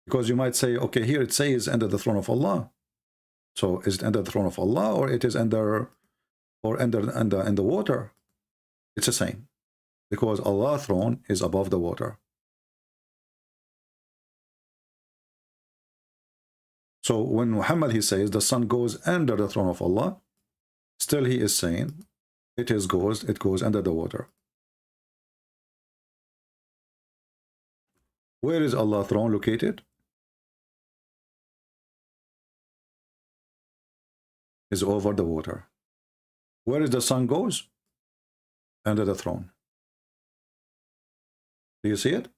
Because you might say, okay, here it says under the throne of Allah. So is it under the throne of Allah, or it is under, or in the water? It's the same. Because Allah's throne is above the water. So when Muhammad, he says the sun goes under the throne of Allah, still he is saying it goes under the water. Where is Allah's throne located? is over the water. Where is the sun goes? Under the throne. Do you see it?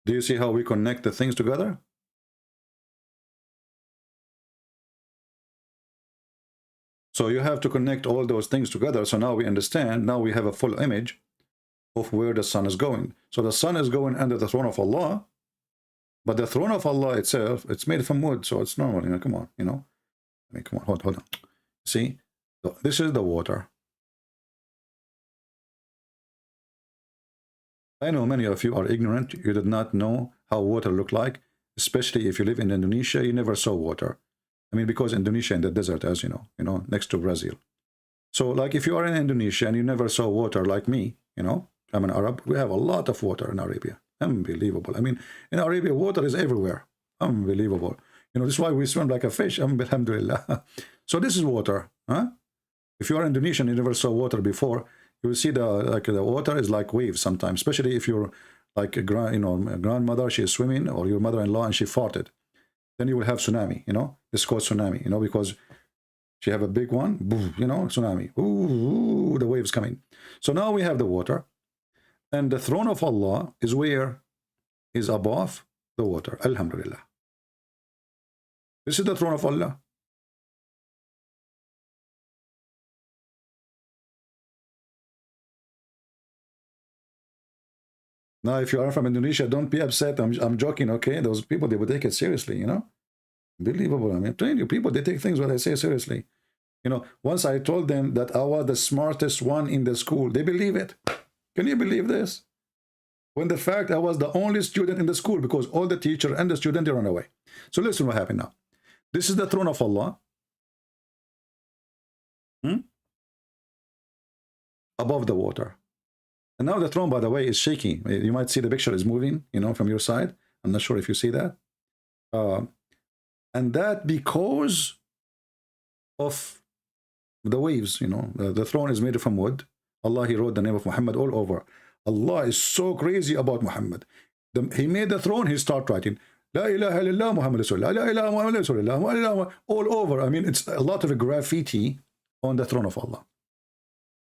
Do you see how we connect the things together? So you have to connect all those things together. So now we understand, now we have a full image of where the sun is going. So the sun is going under the throne of Allah, but the throne of Allah itself, it's made from wood, so it's normal, you know, come on, you know. I mean, come on, hold on. See, so this is the water. I know many of you are ignorant. You did not know how water looked like, especially if you live in Indonesia, you never saw water. I mean, because Indonesia in the desert, as you know, next to Brazil. So like if you are in Indonesia and you never saw water like me, you know, I'm an Arab, we have a lot of water in Arabia. Unbelievable. I mean, in Arabia, water is everywhere. Unbelievable. You know, this is why we swim like a fish. Alhamdulillah. So this is water. Huh? If you are Indonesian, you never saw water before, you will see the water is like waves sometimes, especially if you're like a grandmother, she is swimming, or your mother-in-law and she farted. Then you will have tsunami, you know. It's called tsunami, you know, because she have a big one, you know, tsunami. Ooh, the waves coming. So now we have the water. And the throne of Allah is where? Is above the water. Alhamdulillah. This is the throne of Allah. Now, if you are from Indonesia, don't be upset. I'm joking, okay? Those people, they would take it seriously, you know? Unbelievable. I mean, I'm telling you, people, they take things what I say seriously. You know, once I told them that I was the smartest one in the school, they believe it. Can you believe this? When the fact I was the only student in the school, because all the teacher and the student, they run away. So listen what happened now. This is the throne of Allah. Above the water. And now the throne, by the way, is shaky. You might see the picture is moving, you know, from your side. I'm not sure if you see that. And that because of the waves, you know. The throne is made from wood. Allah, he wrote the name of Muhammad all over. Allah is so crazy about Muhammad. He made the throne, he started writing, La ilaha illallah Muhammad Rasulullah, La ilaha Muhammad Rasulullah, all over. I mean, it's a lot of graffiti on the throne of Allah.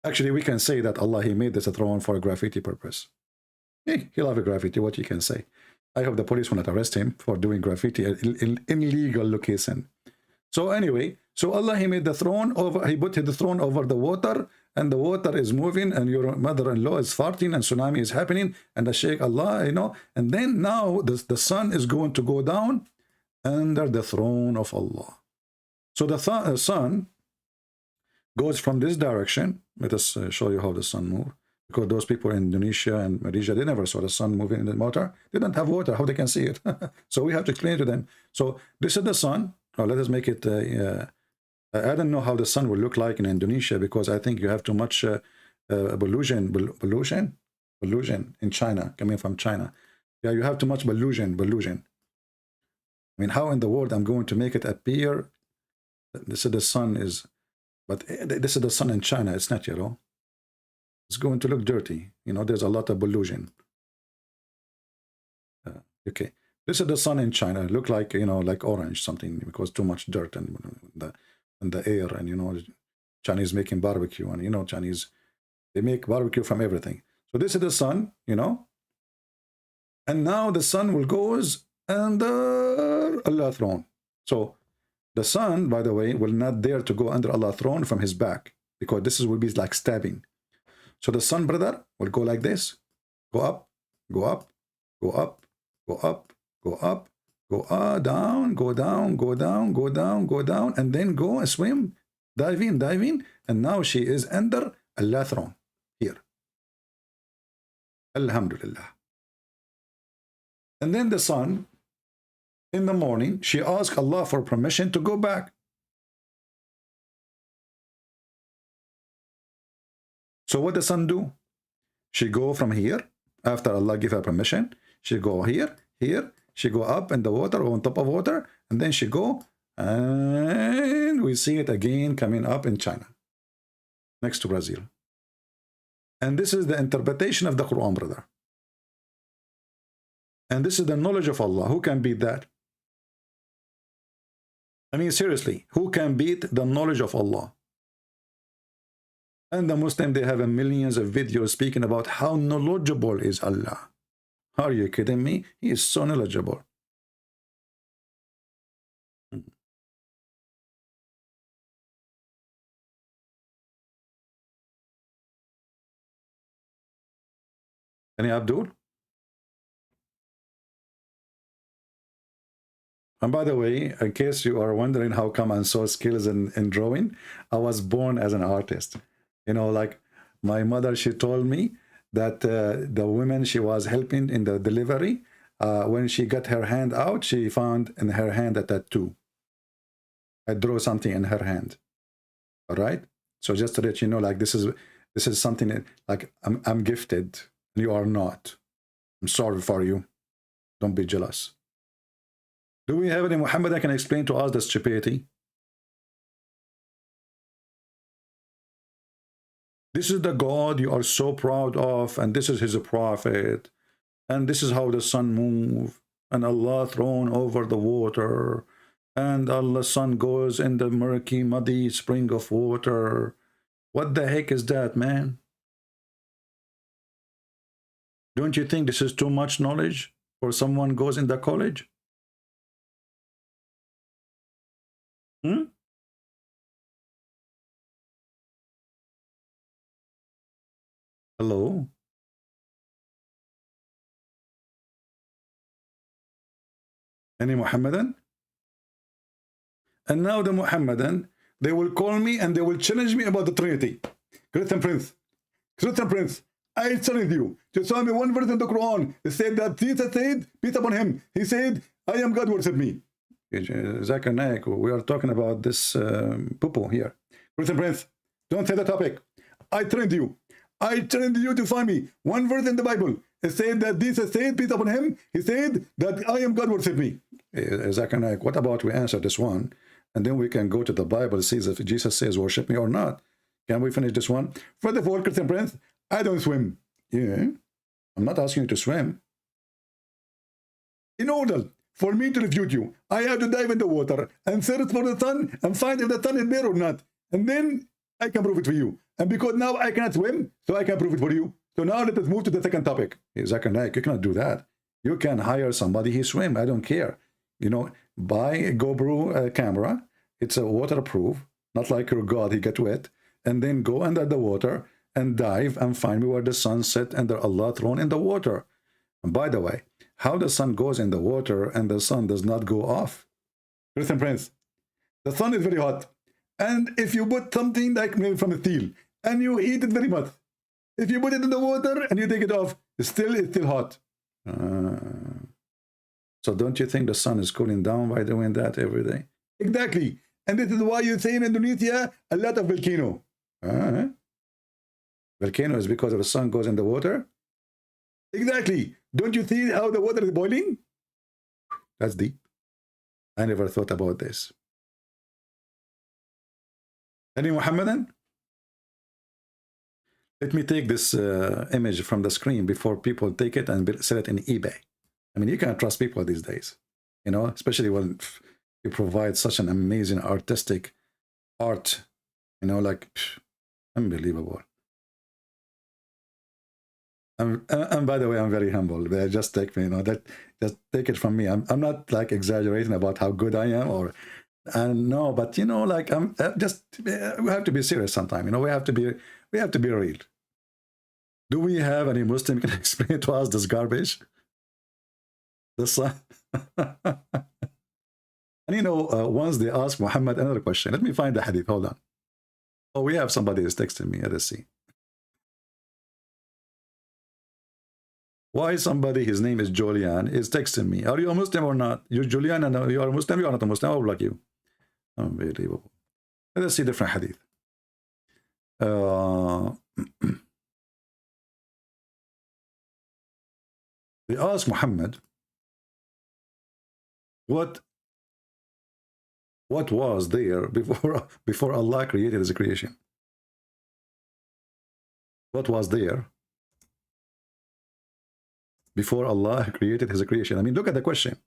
Actually, we can say that Allah, he made this a throne for a graffiti purpose. Hey, he loves graffiti, what you can say. I hope the police will not arrest him for doing graffiti in illegal location. So anyway, so Allah, he made the throne over, he put the throne over the water, and the water is moving, and your mother-in-law is farting, and tsunami is happening, and the Sheikh Allah, you know, and then now the sun is going to go down under the throne of Allah. So the sun goes from this direction. Let us show you how the sun moves. Because those people in Indonesia and Malaysia, they never saw the sun moving in the water. They don't have water. How they can see it? So we have to explain to them. So this is the sun. Oh, let us make it. I don't know how the sun will look like in Indonesia, because I think you have too much pollution in China, coming from China. Yeah, you have too much pollution. I mean, how in the world I'm going to make it appear? This is the sun is. But this is the sun in China. It's not yellow. It's going to look dirty. You know, there's a lot of pollution. Okay. This is the sun in China. It look like, you know, like orange something, because too much dirt and the air. And, you know, Chinese making barbecue. And, you know, Chinese, they make barbecue from everything. So this is the sun, you know. And now the sun will goes under Allah's throne. So the sun, by the way, will not dare to go under Allah's throne from his back, because this will be like stabbing. So the sun, brother, will go like this. Go up, go up, go up, go up, go up, go down, go down, go down, go down, go down, and then go and swim, dive in, and now she is under Allah's throne here. Alhamdulillah. And then the sun, in the morning, she asked Allah for permission to go back. So what does the sun do? She go from here, after Allah give her permission, she go here, she go up in the water, on top of water, and then she go, and we see it again coming up in China, next to Brazil. And this is the interpretation of the Quran, brother. And this is the knowledge of Allah. Who can beat that? I mean, seriously, who can beat the knowledge of Allah? And the Muslim, they have millions of videos speaking about how knowledgeable is Allah. Are you kidding me? He is so knowledgeable. Any Abdul? And by the way, in case you are wondering how come I'm so skilled in drawing, I was born as an artist. You know, like my mother, she told me that the woman she was helping in the delivery, when she got her hand out, she found in her hand a tattoo. I drew something in her hand. All right. So just to let you know, like this is something that, like I'm gifted. You are not. I'm sorry for you. Don't be jealous. Do we have any Muhammad that can explain to us the stupidity? This is the God you are so proud of, and this is his prophet, and this is how the sun moves, and Allah thrown over the water, and Allah's sun goes in the murky, muddy spring of water. What the heck is that, man? Don't you think this is too much knowledge for someone goes in the college? Hello? Any Muhammadan? And now the Muhammadan, they will call me and they will challenge me about the Trinity. Christian Prince, I challenge you to show me one verse in the Quran. It said that Jesus said, peace upon him. He said, I am God, worship me. Zakir Naik, we are talking about this poo-poo here. Christian Prince, don't say the topic. I challenge you. I challenge you to find me one verse in the Bible. It said that Jesus said, peace upon him. He said that I am God, worship me. Zakir Naik, what about we answer this one? And then we can go to the Bible, see if Jesus says worship me or not. Can we finish this one? First of all, Christian Prince, I don't swim. Yeah, I'm not asking you to swim. In order for me to refute you, I have to dive in the water and search for the sun and find if the sun is there or not. And then I can prove it for you. And because now I cannot swim, so I can prove it for you. So now let us move to the second topic. Zakir Naik, you cannot do that. You can hire somebody, he swim, I don't care. You know, buy a GoPro camera. It's a waterproof, not like your God, he get wet. And then go under the water and dive and find me where the sun set and the Allah thrown in the water. And by the way, how the sun goes in the water and the sun does not go off? Christian Prince, the sun is very hot. And if you put something like maybe from steel and you heat it very much, if you put it in the water and you take it off, it's still hot. So don't you think the sun is cooling down by doing that every day? Exactly. And this is why you say in Indonesia, a lot of volcano. Volcano is because the sun goes in the water? Exactly. Don't you see how the water is boiling? That's deep. I never thought about this. Any Muhammadan? Let me take this image from the screen before people take it and sell it in eBay. I mean, you can't trust people these days, you know, especially when you provide such an amazing artistic art, you know, like unbelievable. And by the way, I'm very humble. Just take me, you know, just take it from me. I'm not like exaggerating about how good I am, or no, but you know, like I'm just we have to be serious sometime. You know, we have to be real. Do we have any Muslim can explain to us this garbage? The sun. And you know, once they ask Muhammad another question, let me find the hadith. Hold on. Oh, we have somebody who's texting me. Let us see. Why somebody, his name is Julian, is texting me? Are you a Muslim or not? You're Julian and you are a Muslim, you are not a Muslim. I will block you. Unbelievable. Let us see different hadith. They asked Muhammad, what was there before Allah created his creation? What was there before Allah created his creation? I mean, look at the question.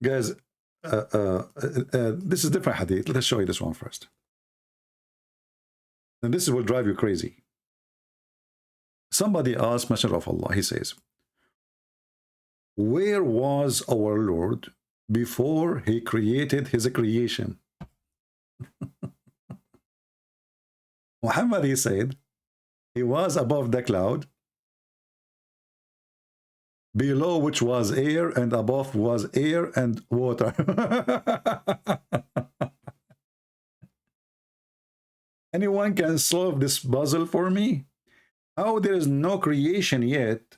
Guys, this is different hadith. Let us show you this one first. And this will drive you crazy. Somebody asked Messenger of Allah, he says, where was our Lord before he created his creation? Muhammad, he said, he was above the cloud, below which was air, and above was air and water. Anyone can solve this puzzle for me? How there is no creation yet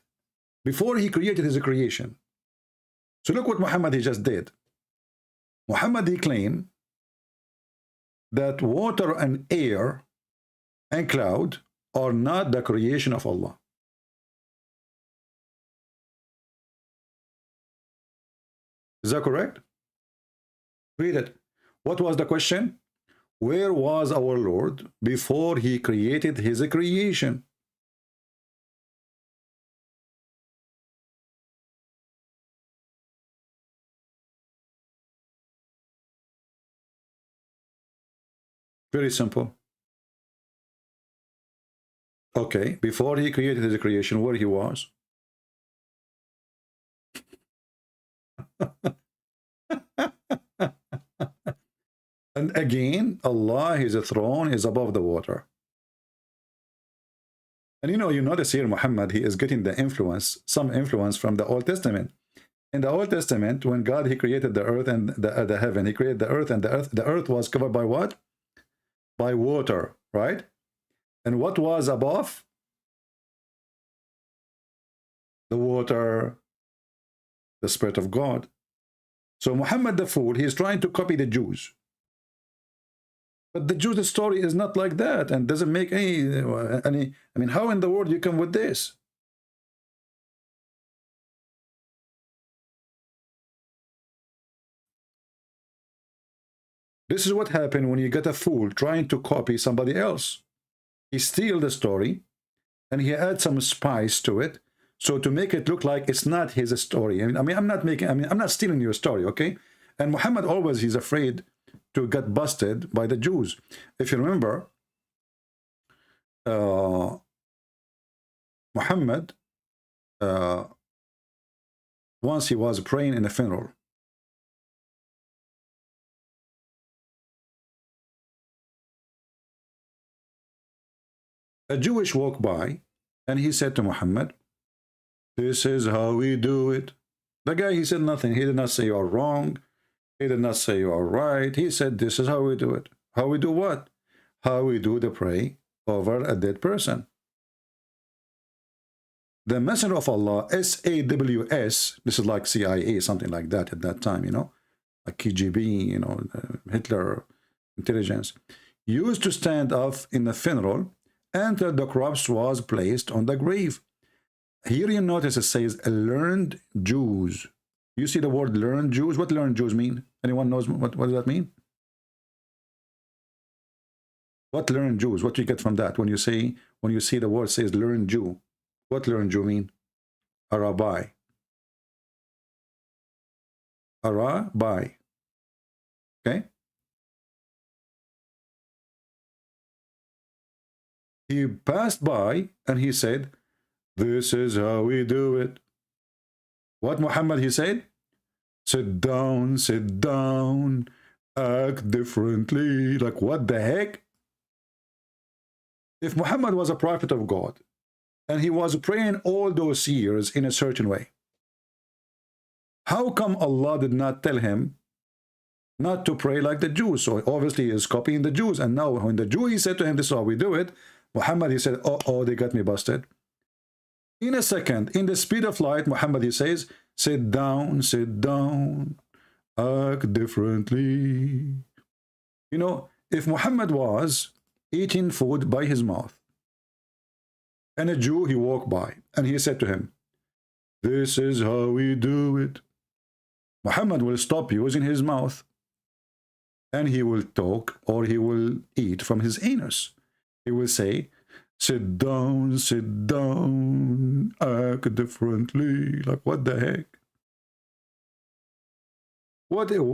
before he created his creation? So look what Muhammad he just did. Muhammad he claimed that water and air and cloud are not the creation of Allah. Is that correct? Read it. What was the question? Where was our Lord before he created his creation? Very simple. Okay, before he created his creation, where he was? And again, Allah, his throne is above the water. And you notice here Muhammad, he is getting the influence, some influence from the Old Testament. In the Old Testament, when God, he created the earth and the heaven, he created the earth, and the earth was covered by what? By water, right? And what was above? The water, the Spirit of God. So Muhammad the fool, he is trying to copy the Jews. But the Jews' story is not like that, and doesn't make any, I mean, how in the world you come with this? This is what happened when you get a fool trying to copy somebody else. He steals the story, and he adds some spice to it, so to make it look like it's not his story. I'm not stealing your story, okay? And Muhammad always, he's afraid to get busted by the Jews. If you remember, Muhammad, once he was praying in a funeral. A Jewish walked by, and he said to Muhammad, "This is how we do it." The guy, he said nothing. He did not say you are wrong. He did not say you are right. He said, this is how we do it. How we do what? How we do the pray over a dead person. The Messenger of Allah, SAWS, this is like CIA, something like that at that time, like KGB, Hitler intelligence, used to stand up in the funeral until the corpse was placed on the grave. Here you notice it says learned Jews. You see the word learned Jews? What learned Jews mean? Anyone knows what does that mean? What learned Jews? What do you get from that when you see the word says learned Jew? What learned Jew mean? A rabbi. A rabbi. Okay? He passed by and he said, "This is how we do it." What Muhammad he said? Sit down, act differently. Like, what the heck? If Muhammad was a prophet of God, and he was praying all those years in a certain way, how come Allah did not tell him not to pray like the Jews? So obviously he is copying the Jews. And now when the Jew, he said to him, "This is how we do it," Muhammad, he said, oh, they got me busted. In a second, in the speed of light, Muhammad, he says, sit down, act differently. If Muhammad was eating food by his mouth, and a Jew, he walked by, and he said to him, This is how we do it. Muhammad will stop using his mouth and he will talk or he will eat from his anus. He will say, sit down, act differently. Like, what the heck?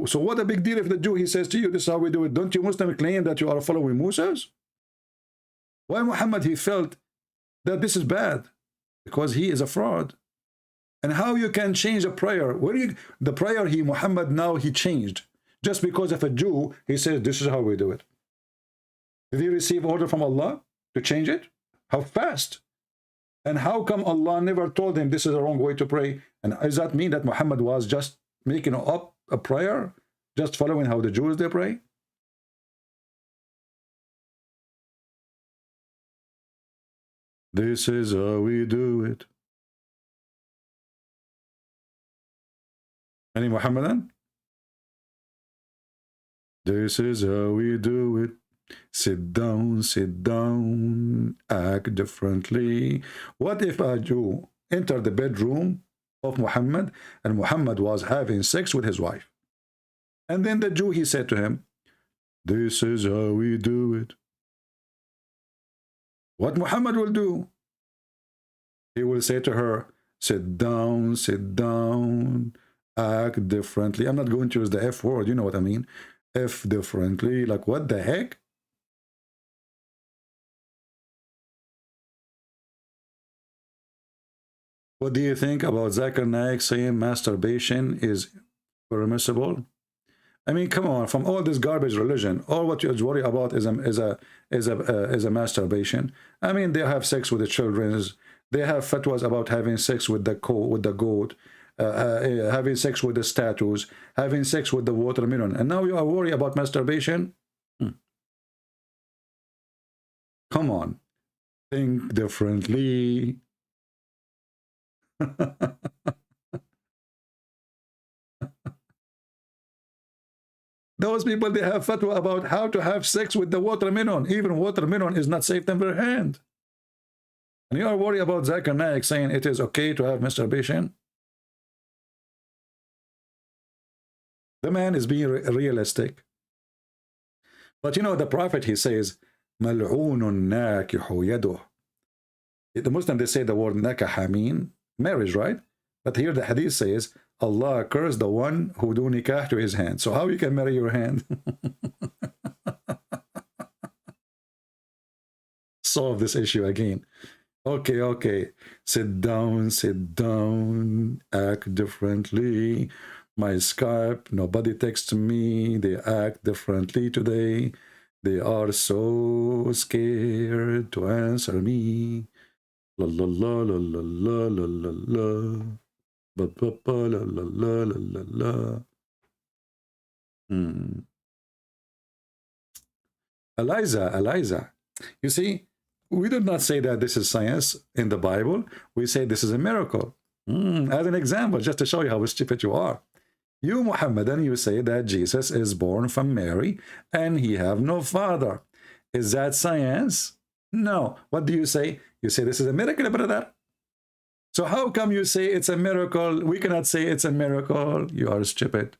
So what a big deal if the Jew, he says to you, this is how we do it. Don't you Muslims claim that you are following Moses? Why Muhammad, he felt that this is bad? Because he is a fraud. And how you can change a prayer? The prayer Muhammad now he changed. Just because of a Jew, he says, this is how we do it. Did he receive order from Allah to change it? How fast? And how come Allah never told him this is the wrong way to pray? And does that mean that Muhammad was just making up a prayer, just following how the Jews they pray? This is how we do it. Any Muhammadan? This is how we do it. Sit down, act differently. What if a Jew entered the bedroom of Muhammad and Muhammad was having sex with his wife? And then the Jew, he said to him, this is how we do it. What Muhammad will do? He will say to her, sit down, act differently. I'm not going to use the F word, you know what I mean. F differently, like what the heck? What do you think about Zakir Naik saying masturbation is permissible? I mean, come on, from all this garbage religion, all what you worry about is a masturbation. I mean, they have sex with the children. They have fatwas about having sex with the goat, having sex with the statues, having sex with the watermelon. And now you are worried about masturbation? Come on. Think differently. Those people, they have fatwa about how to have sex with the watermelon. Even watermelon is not safe in their hand. And you are worried about Zakir Naik saying it is okay to have masturbation? The man is being realistic. But you know, the Prophet, he says, Mal'oonun nakihu yaduh. The Muslim, they say the word nakaha mean marriage, right? But here the hadith says, Allah cursed the one who do nikah to his hand. So how you can marry your hand? Solve this issue again. Okay. Sit down, act differently. My Skype, nobody texts me. They act differently today. They are so scared to answer me. La la la la la la la la. Ba ba ba la la la la la la. Eliza, you see, we did not say that this is science in the Bible. We say this is a miracle. As an example, just to show you how stupid you are. You, Muhammadan, you say that Jesus is born from Mary and he have no father. Is that science? No. What do you say? You say this is a miracle, brother. So how come you say it's a miracle? We cannot say it's a miracle. You are stupid.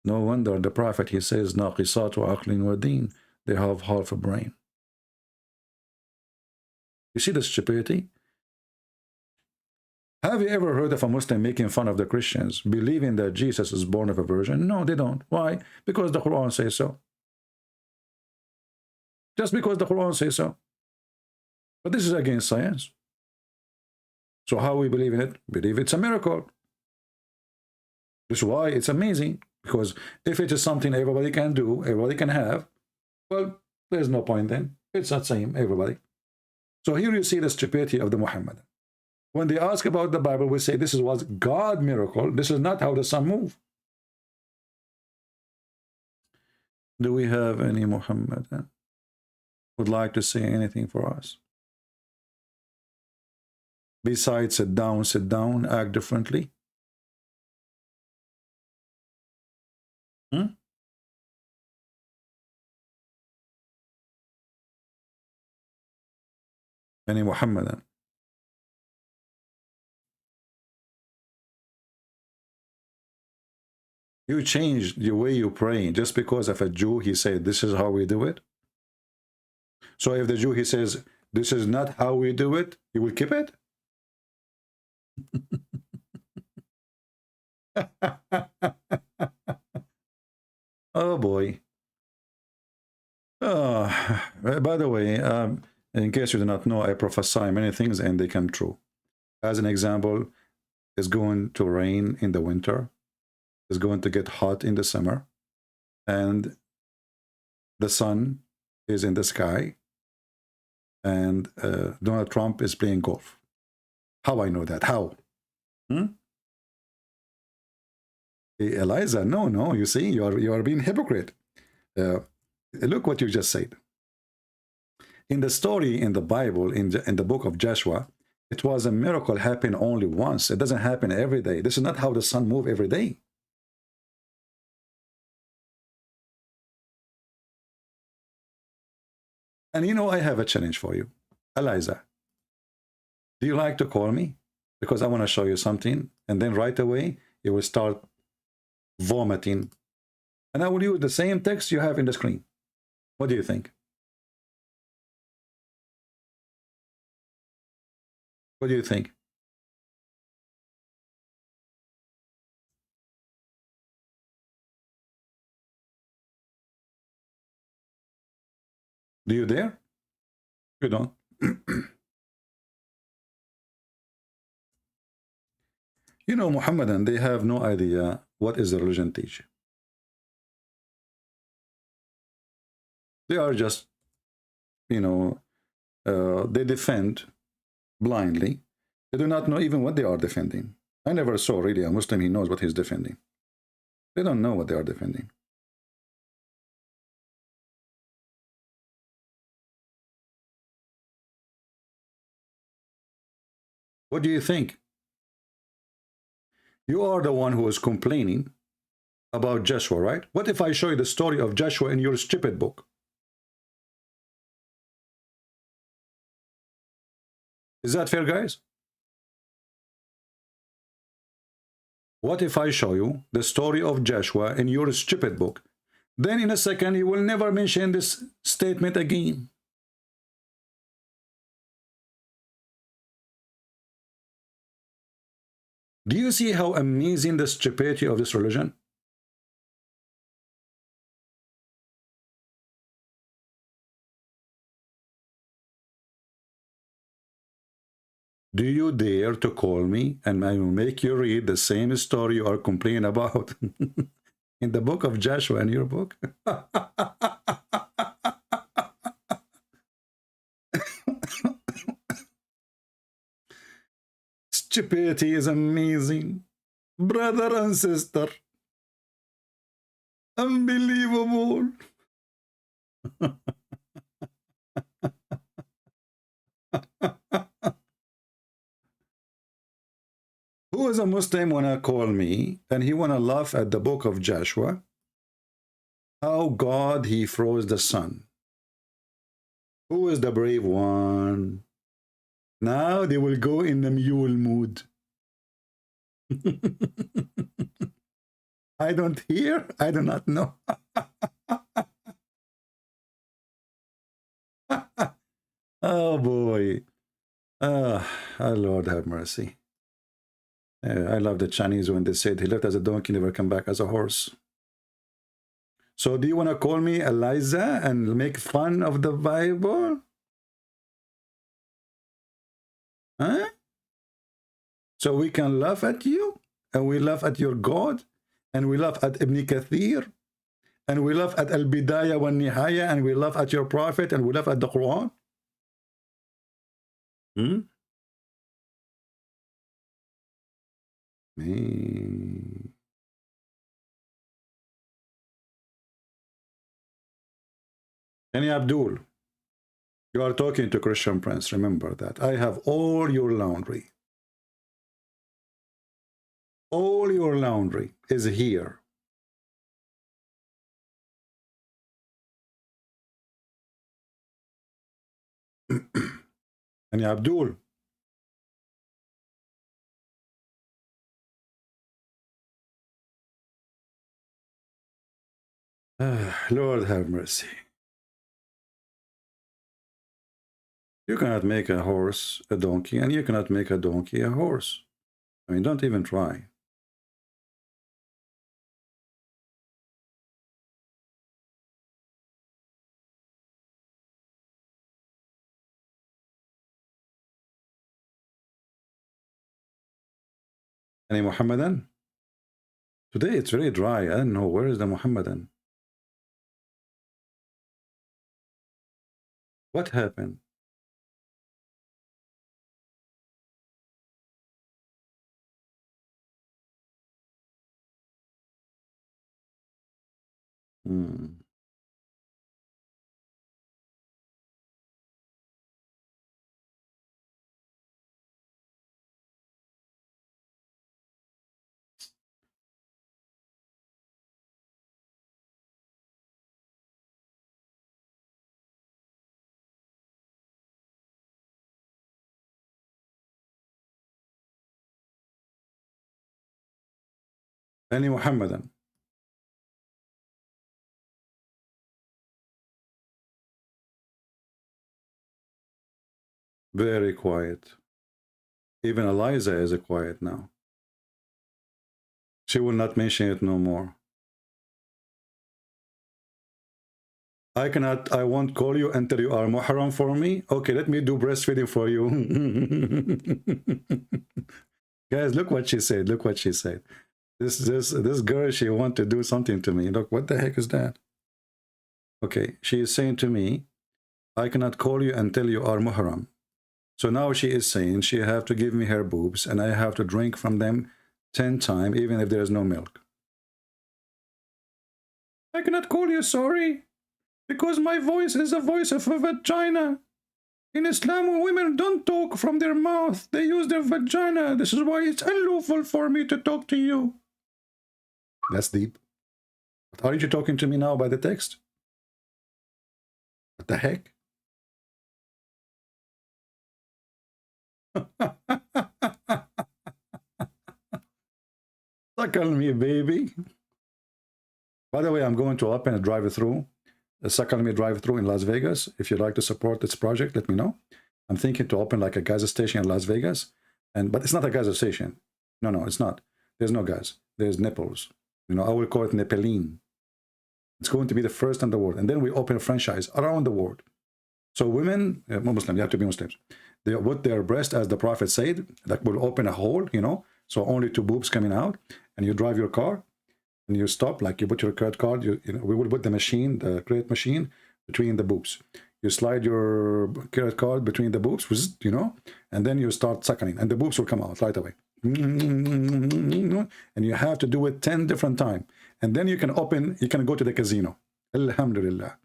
No wonder the Prophet, he says, naqisat wa aqlin wa deen. They have half a brain. You see the stupidity? Have you ever heard of a Muslim making fun of the Christians, believing that Jesus is born of a virgin? No, they don't. Why? Because the Quran says so. Just because the Quran says so. But this is against science. So how we believe in it? Believe it's a miracle. This is why it's amazing. Because if it is something everybody can do, everybody can have, well, there's no point then. It's not same, everybody. So here you see the stupidity of the Muhammadan. When they ask about the Bible, we say this was God miracle. This is not how the sun moves. Do we have any Muhammadan would like to say anything for us? Besides sit down, act differently. Any Muhammadan? You change the way you pray just because of a Jew, he said, this is how we do it. So if the Jew, he says, this is not how we do it, you will keep it? Oh boy. By the way, in case you do not know, I prophesy many things and they come true. As an example, it's going to rain in the winter. It's going to get hot in the summer. And the sun is in the sky. And Donald Trump is playing golf. How I know that? How? Hey, Eliza, no, you see, you are being hypocrite. Look what you just said. In the story in the Bible, in the book of Joshua, it was a miracle happened only once. It doesn't happen every day. This is not how the sun moves every day. And you know, I have a challenge for you. Eliza, do you like to call me? Because I want to show you something. And then right away, you will start vomiting. And I will use the same text you have in the screen. What do you think? What do you think? Do you dare? You don't. You know, Muhammadan, they have no idea what is the religion teach. They are just, you know, they defend blindly. They do not know even what they are defending. I never saw really a Muslim, he knows what he's defending. They don't know what they are defending. What do you think? You are the one who is complaining about Joshua, right? What if I show you the story of Joshua in your stupid book? Is that fair, guys? What if I show you the story of Joshua in your stupid book? Then in a second, you will never mention this statement again. Do you see how amazing the stupidity of this religion? Do you dare to call me and I will make you read the same story you are complaining about in the book of Joshua in your book? Stupidity is amazing, brother and sister. Unbelievable. Who is a Muslim wanna call me and he wanna laugh at the book of Joshua? How God he froze the sun. Who is the brave one? Now they will go in the mule mood. I don't hear, I do not know. Oh boy. Lord have mercy. I love the Chinese when they said he left as a donkey, never come back as a horse. So do you want to call me Eliza and make fun of the Bible? Huh? So we can laugh at you, and we laugh at your God, and we laugh at Ibn Kathir, and we laugh at Al-Bidayah wa Nihaya, and we laugh at your prophet, and we laugh at the Quran? Any Abdul, you are talking to Christian Prince. Remember that. I have all your laundry. All your laundry is here. Any Abdul? Lord have mercy. You cannot make a horse a donkey, and you cannot make a donkey a horse. I mean, don't even try. Any Muhammadan? Today it's very dry. I don't know. Where is the Muhammadan? What happened? Any Muhammadan? Very quiet. Even Eliza is quiet now. She will not mention it no more. I won't call you until you are muhram for me. Okay, let me do breastfeeding for you. Guys, look what she said. Look what she said. This girl, she want to do something to me. Look, what the heck is that? Okay, she is saying to me, I cannot call you until you are muhram. So now she is saying she have to give me her boobs and I have to drink from them 10 times, even if there is no milk. I cannot call you sorry, because my voice is the voice of a vagina. In Islam, women don't talk from their mouth. They use their vagina. This is why it's unlawful for me to talk to you. That's deep. But aren't you talking to me now by the text? What the heck? Suckle me, baby. By the way, I'm going to open a drive-through, a Suckle Me drive-through in Las Vegas. If you'd like to support this project, let me know. I'm thinking to open like a gas station in Las Vegas, but it's not a gas station. No, it's not. There's no gas. There's nipples. You know, I will call it Nephilim. It's going to be the first in the world, and then we open a franchise around the world. So women, Muslim, you have to be Muslims. They put their breast, as the Prophet said, that will open a hole, you know, so only 2 boobs coming out, and you drive your car, and you stop, like you put your credit card, you know, we will put the machine, the credit machine, between the boobs. You slide your credit card between the boobs, you know, and then you start suckling, and the boobs will come out right away. And you have to do it 10 different times. And then you can go to the casino. Alhamdulillah.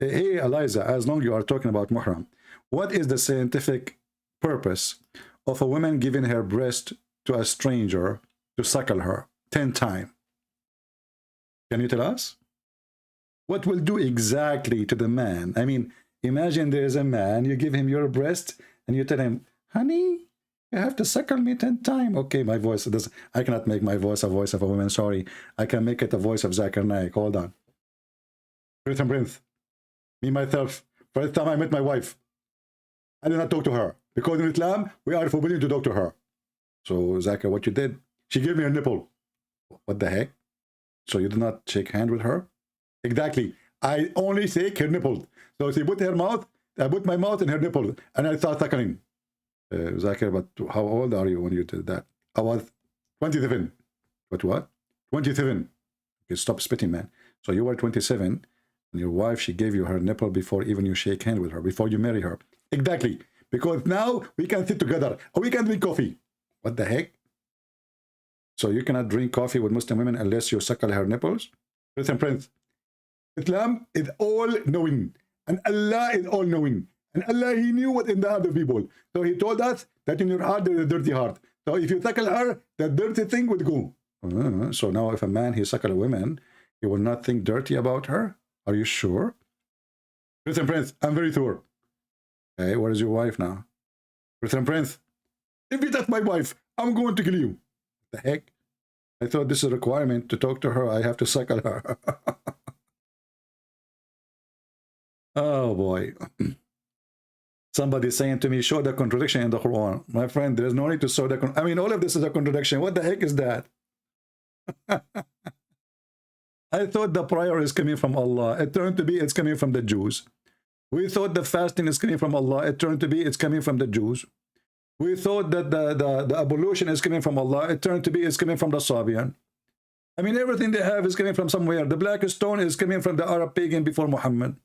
Hey, Eliza, as long as you are talking about muhram, what is the scientific purpose of a woman giving her breast to a stranger to suckle her 10 times? Can you tell us? What will do exactly to the man? I mean, imagine there's a man, you give him your breast, and you tell him, honey, you have to suckle me 10 times. Okay, my voice, I cannot make my voice a voice of a woman, sorry. I can make it a voice of Zakir Naik. Hold on. Truth and Prince. Me, myself, first time I met my wife, I did not talk to her. Because in Islam, we are forbidden to talk to her. So, Zakir, what you did, she gave me a nipple. What the heck? So you did not shake hand with her? Exactly. I only shake her nipple. So she put her mouth, I put my mouth in her nipple, and I started suckling. Zakir, but how old are you when you did that? I was 27. What? 27. Okay, stop spitting, man. So you were 27, and your wife, she gave you her nipple before even you shake hand with her, before you marry her. Exactly. Because now we can sit together, or we can drink coffee. What the heck? So you cannot drink coffee with Muslim women unless you suckle her nipples? Listen, Prince, Islam is all-knowing, and Allah is all-knowing. And Allah, He knew what in the heart of people. So He told us that in your heart there is a dirty heart. So if you suckle her, that dirty thing would go. So now if a man, he suckle a woman, he will not think dirty about her? Are you sure? Listen, Prince, I'm very sure. Hey, where is your wife now? Listen, Prince, if you touch my wife, I'm going to kill you. What the heck? I thought this is a requirement to talk to her. I have to suckle her. Oh boy. Somebody saying to me, show the contradiction in the Quran. My friend, there's no need to show the I mean, all of this is a contradiction. What the heck is that? I thought the prayer is coming from Allah. It turned to be it's coming from the Jews. We thought the fasting is coming from Allah. It turned to be it's coming from the Jews. We thought that the ablution is coming from Allah. It turned to be it's coming from the Sabian. I mean, everything they have is coming from somewhere. The black stone is coming from the Arab pagan before Muhammad.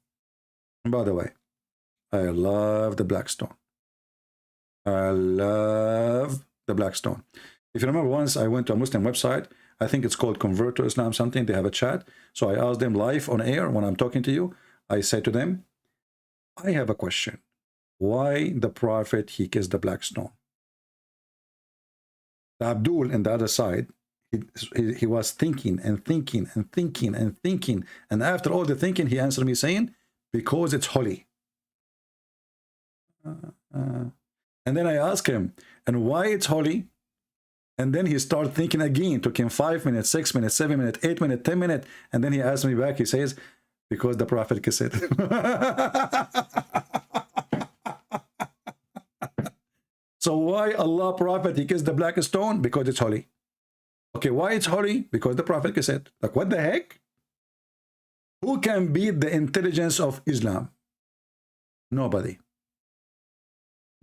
And by the way, I love the black stone. I love the black stone. If you remember, once I went to a Muslim website, I think it's called Convert to Islam something. They have a chat. So I asked them live on air when I'm talking to you. I said to them, I have a question. Why the Prophet, he kissed the black stone? The Abdul on the other side, he was thinking and thinking and thinking and thinking. And after all the thinking, he answered me saying, because it's holy. And then I asked him, and why it's holy? And then he started thinking again. Took him 5 minutes, 6 minutes, 7 minutes, 8 minutes, 10 minutes. And then he asked me back, he says, because the Prophet kissed it. So why Allah Prophet, he kissed the black stone? Because it's holy. Okay, why it's holy? Because the Prophet kissed it. Like, what the heck? Who can beat the intelligence of Islam? Nobody.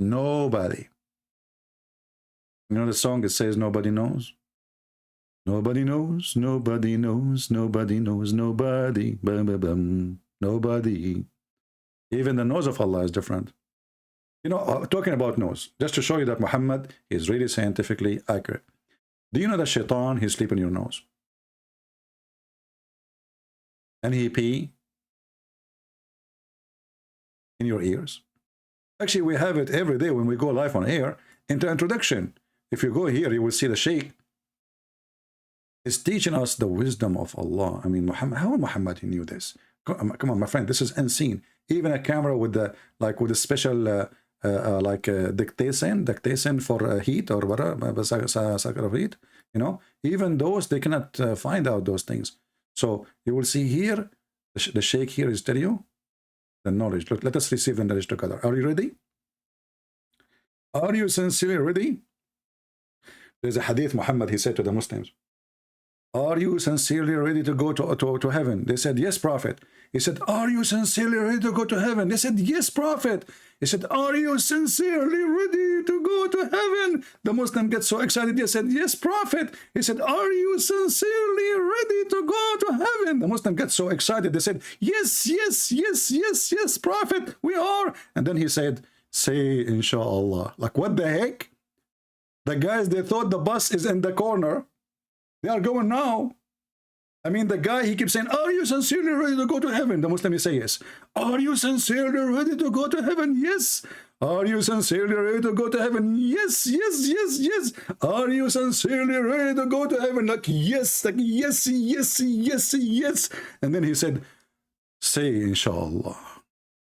Nobody. You know the song, it says nobody knows? Nobody knows, nobody knows, nobody knows, nobody. Bum, bum, bum. Nobody. Even the nose of Allah is different. You know, talking about nose, just to show you that Muhammad is really scientifically accurate. Do you know that shaitan, he sleep in your nose? And he pee in your ears? Actually, we have it every day when we go live on air. In the introduction, if you go here, you will see the Sheikh is teaching us the wisdom of Allah. I mean, Muhammad, how Muhammad he knew this? Come on, my friend, this is unseen. Even a camera with the with a special dictation for heat or whatever, heat. You know, even those they cannot find out those things. So you will see here, the Sheikh here is telling you the knowledge. Look, let us receive the knowledge together. Are you ready? Are you sincerely ready? There's a hadith Muhammad, he said to the Muslims, are you sincerely ready to go to heaven? They said, yes, Prophet. He said, are you sincerely ready to go to heaven? They said, yes, Prophet. He said, are you sincerely ready to go to heaven? The Muslim gets so excited. They said, yes, Prophet. He said, are you sincerely ready to go to heaven? The Muslim gets so excited. They said, yes, yes, yes, yes, yes, Prophet, we are. And then he said, say, inshallah. Like, what the heck? The guys, they thought the bus is in the corner. They are going now. I mean, the guy, he keeps saying, are you sincerely ready to go to heaven? The Muslim, he says, yes. Are you sincerely ready to go to heaven? Yes. Are you sincerely ready to go to heaven? Yes, yes, yes, yes. Are you sincerely ready to go to heaven? Like, yes, yes, yes, yes, yes. And then he said, say, inshallah.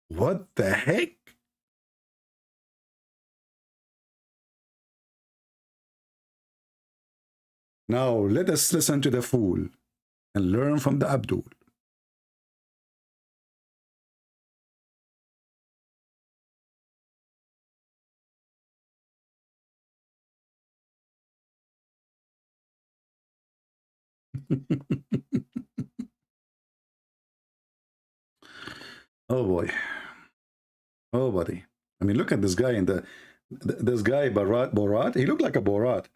What the heck? Now, let us listen to the fool and learn from the Abdul. Oh boy. Oh buddy. I mean, look at this guy in this guy Borat. He looked like a Borat.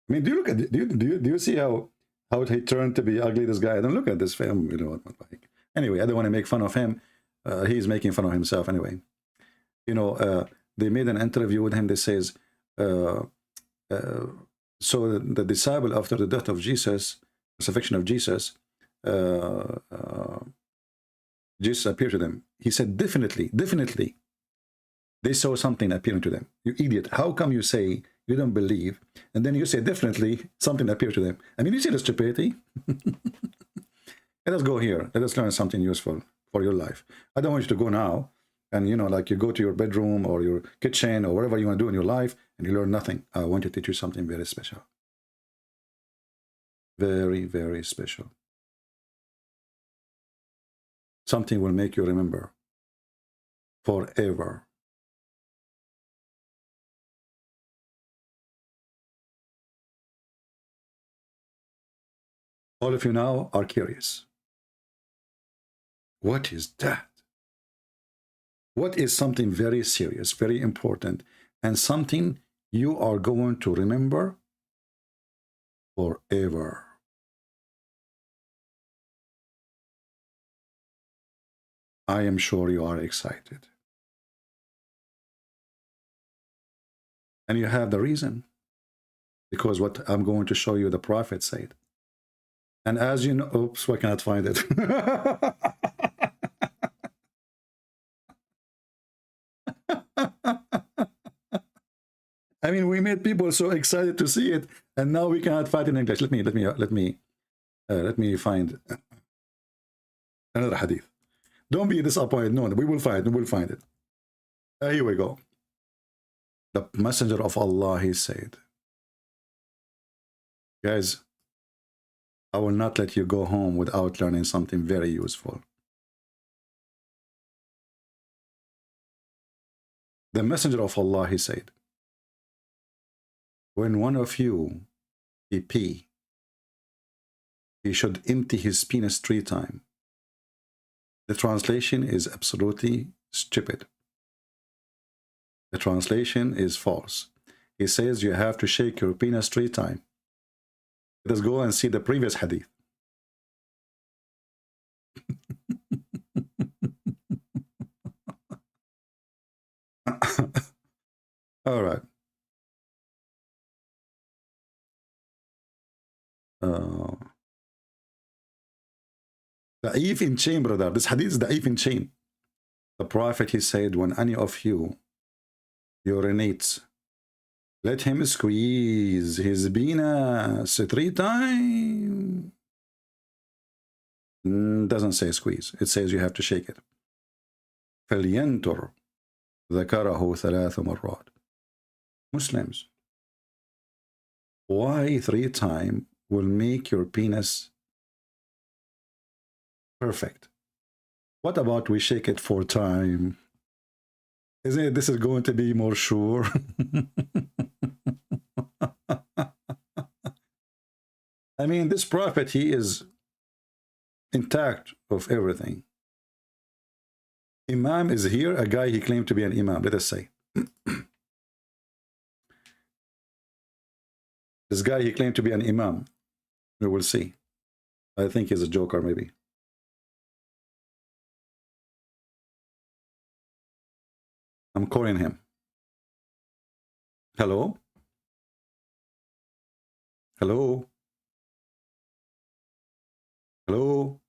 I mean, do you look at do you see how he turned to be ugly? This guy. Don't look at this film. You know what? Like, anyway, I don't want to make fun of him. He's making fun of himself anyway. You know, they made an interview with him. They says, so the disciple after the death of Jesus, crucifixion of Jesus, Jesus appeared to them. He said, definitely, they saw something appearing to them. You idiot! How come you say you don't believe, and then you say definitely something appeared to them? I mean, you see the stupidity. Let us go here. Let us learn something useful for your life. I don't want you to go now and, you know, like you go to your bedroom or your kitchen or whatever you want to do in your life and you learn nothing. I want to teach you something very special. Very, very special. Something will make you remember forever. All of you now are curious. What is that? What is something very serious, very important, and something you are going to remember forever? I am sure you are excited. And you have the reason. Because what I'm going to show you, the Prophet said. And as you know, oops, I cannot find it. I mean, we made people so excited to see it, and now we cannot find it in English. Let me find another hadith. Don't be disappointed. No, we will find it. We will find it. Here we go. The Messenger of Allah, he said, guys, I will not let you go home without learning something very useful. The Messenger of Allah, he said, when one of you pee, he should empty his penis 3 times. The translation is absolutely stupid. The translation is false. He says you have to shake your penis 3 times. Let us go and see the previous hadith. All right. Da'if in chain, brother. This hadith is da'if in chain. The Prophet, he said, when any of you urinates, let him squeeze his penis 3 times. Doesn't say squeeze. It says you have to shake it. فَلْيَنْتُرْ ذَكَرَهُ 3 مرات. Muslims, why 3 times will make your penis perfect? What about we shake it 4 times? Isn't it, this is going to be more sure? I mean, this Prophet, he is intact of everything. Imam is here, a guy he claimed to be an Imam, let us say. This guy, he claimed to be an Imam. We will see. I think he's a joker, maybe. I'm calling him. Hello? Hello? Hello?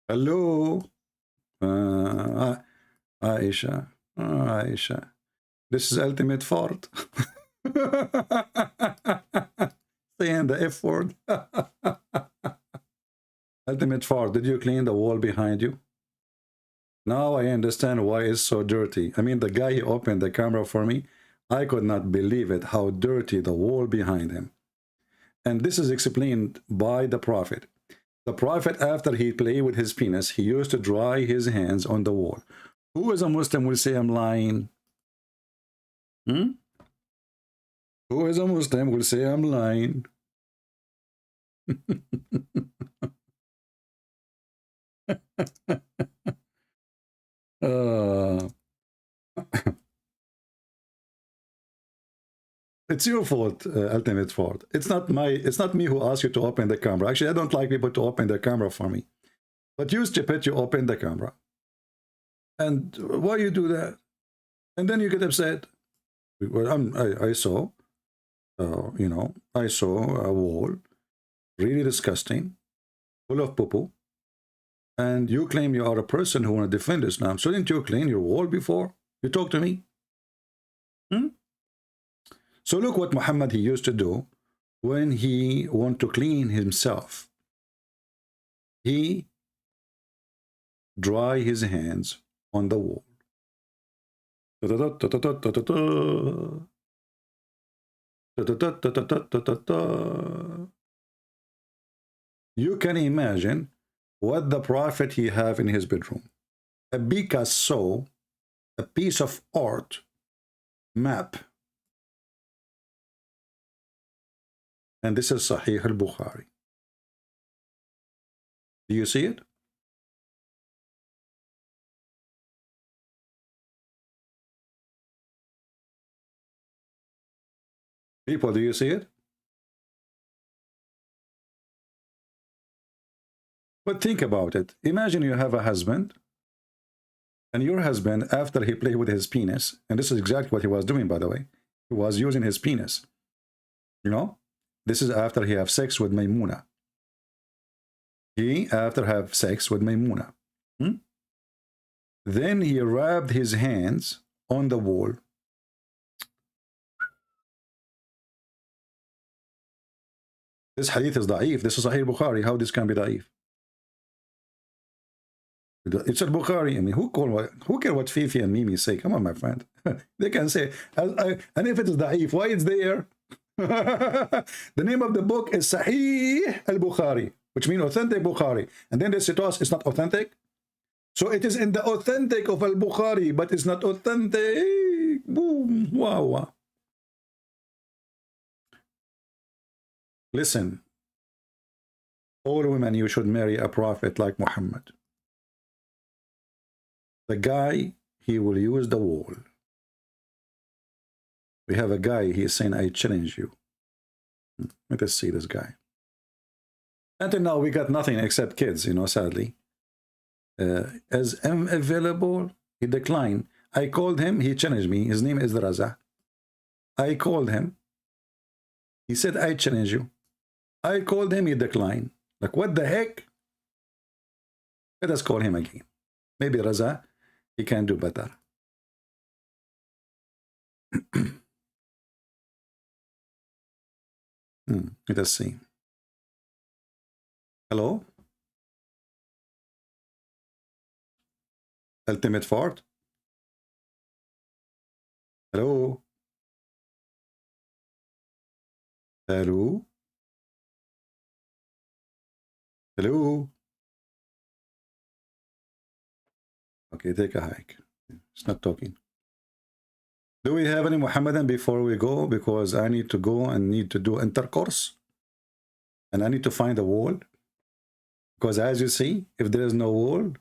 Hello? Aisha. Aisha. This is ultimate fault. Saying the F word. Ultimate fault. Did you clean the wall behind you? Now I understand why it's so dirty. I mean, the guy, he opened the camera for me. I could not believe it, how dirty the wall behind him. And this is explained by the Prophet. The Prophet, after he played with his penis, he used to dry his hands on the wall. Who is a Muslim will say I'm lying? Who is a Muslim will say I'm lying? It's your fault, ultimate fault. It's not me who asked you to open the camera. Actually, I don't like people to open the camera for me. But you, stupid, you open the camera. And why you do that? And then you get upset. Well, I saw, you know, I saw a wall, really disgusting, full of poo-poo. And you claim you are a person who want to defend Islam. So didn't you clean your wall before you talk to me? So look what Muhammad, he used to do when he want to clean himself. He dry his hands on the wall. You can imagine what the Prophet he have in his bedroom. a Picasso, a piece of art map. And this is Sahih al-Bukhari. Do you see it? People, do you see it? But think about it. Imagine you have a husband, and your husband, after he played with his penis, and this is exactly what he was doing, by the way, he was using his penis. You know, this is after he have sex with Maymuna. He, after have sex with Maymuna. Then he rubbed his hands on the wall. This hadith is da'if. This is Sahih Bukhari. How this can be da'if? It's al-Bukhari. I mean, who care what Fifi and Mimi say? Come on, my friend. They can say, and if it is da'if, why it's there? The name of the book is Sahih al-Bukhari, which means authentic Bukhari. And then they say to us, it's not authentic. So it is in the authentic of al-Bukhari, but it's not authentic. Boom. Wow. Listen, all women, you should marry a prophet like Muhammad. The guy, he will use the wall. We have a guy, he is saying, I challenge you. Let us see this guy. Until now, we got nothing except kids, you know, sadly. As I'm available, he declined. I called him, he challenged me. His name is Raza. I called him. He said, I challenge you. I called him, he declined. Like, what the heck? Let us call him again. Maybe Raza, he can do better. Let us see. Hello? Ultimate Fort? Hello? Hello? Hello? Okay, take a hike. It's not talking. Do we have any Muhammadan before we go? Because I need to go and need to do intercourse. And I need to find a wall. Because as you see, if there is no wall,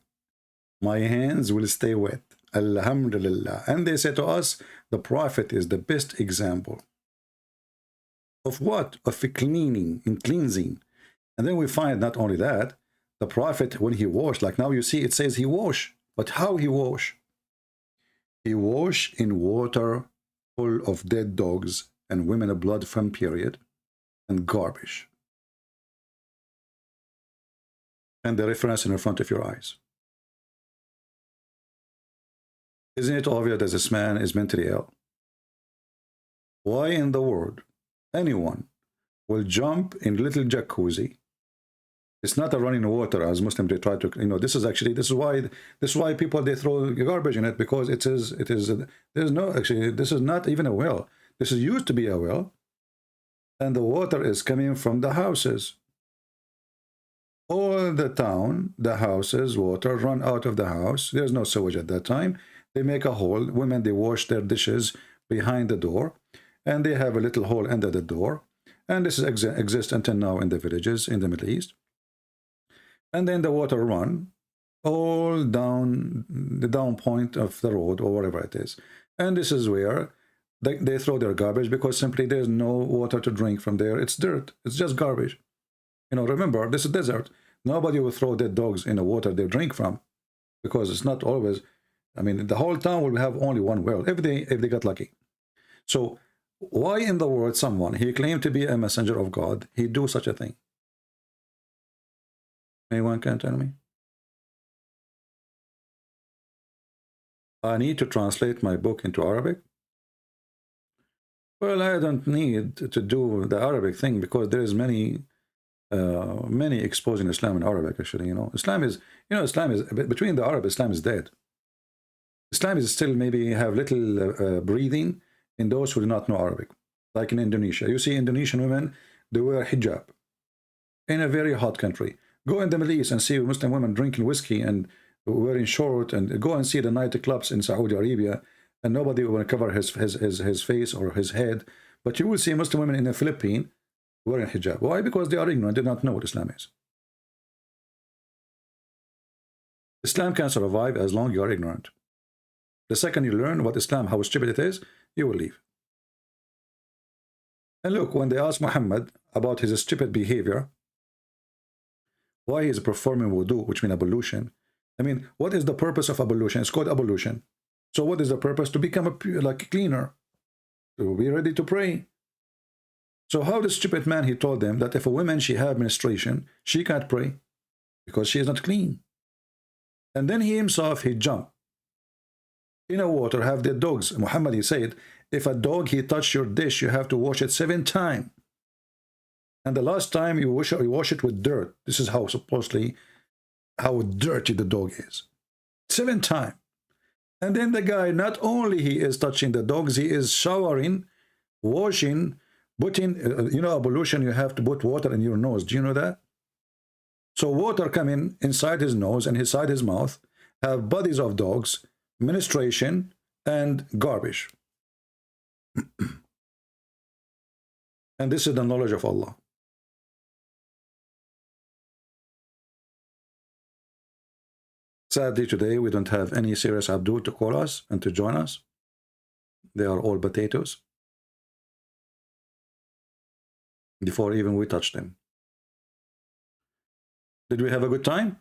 my hands will stay wet. Alhamdulillah. And they say to us, the Prophet is the best example. Of what? Of cleaning and cleansing. And then we find not only that, the Prophet, when he washed, like now you see it says he washed. But how he washed? He washed in water full of dead dogs and women blood from period and garbage. And the reference in front of your eyes. Isn't it obvious that this man is mentally ill? Why in the world anyone will jump in little jacuzzi? It's not a running water as Muslims they try to, you know, this is why people they throw garbage in it, because there's no, actually this is not even a well. This is used to be a well, and the water is coming from the houses. All the town, the houses, water run out of the house. There's no sewage at that time. They make a hole. Women, they wash their dishes behind the door, and they have a little hole under the door. And this exists until now in the villages in the Middle East. And then the water run all down the down point of the road or whatever it is. And this is where they throw their garbage, because simply there's no water to drink from there. It's dirt. It's just garbage. You know, remember, this is desert. Nobody will throw dead dogs in the water they drink from, because it's not always, I mean, the whole town will have only one well if they got lucky. So why in the world someone, he claimed to be a messenger of God, he do such a thing? Anyone can tell me? I need to translate my book into Arabic. Well, I don't need to do the Arabic thing, because there is many exposing Islam in Arabic. Actually, you know, Islam is between the Arab, Islam is dead. Islam is still maybe have little breathing in those who do not know Arabic. Like in Indonesia, you see Indonesian women, they wear hijab in a very hot country. Go in the Middle East and see Muslim women drinking whiskey and wearing short, and go and see the nightclubs in Saudi Arabia, and nobody will cover his face or his head. But you will see Muslim women in the Philippines wearing hijab. Why? Because they are ignorant, they do not know what Islam is. Islam can survive as long as you are ignorant. The second you learn what Islam, how stupid it is, you will leave. And look, when they asked Muhammad about his stupid behavior, why he is performing wudu, which means ablution. I mean, what is the purpose of ablution? It's called ablution. So what is the purpose? To become a cleaner, to be ready to pray. So how the stupid man, he told them that if a woman, she have menstruation, she can't pray because she is not clean. And then he himself, he jumped in the water, have the dogs. Muhammad, he said, if a dog, he touch your dish, you have to wash it 7 times. And the last time you wash it with dirt. This is how supposedly, how dirty the dog is. 7 times. And then the guy, not only he is touching the dogs, he is showering, washing, putting, you know, ablution, you have to put water in your nose. Do you know that? So water coming inside his nose and inside his mouth, have bodies of dogs, menstruation, and garbage. And this is the knowledge of Allah. Sadly, today we don't have any serious Abdul to call us and to join us. They are all potatoes. Before even we touch them. Did we have a good time?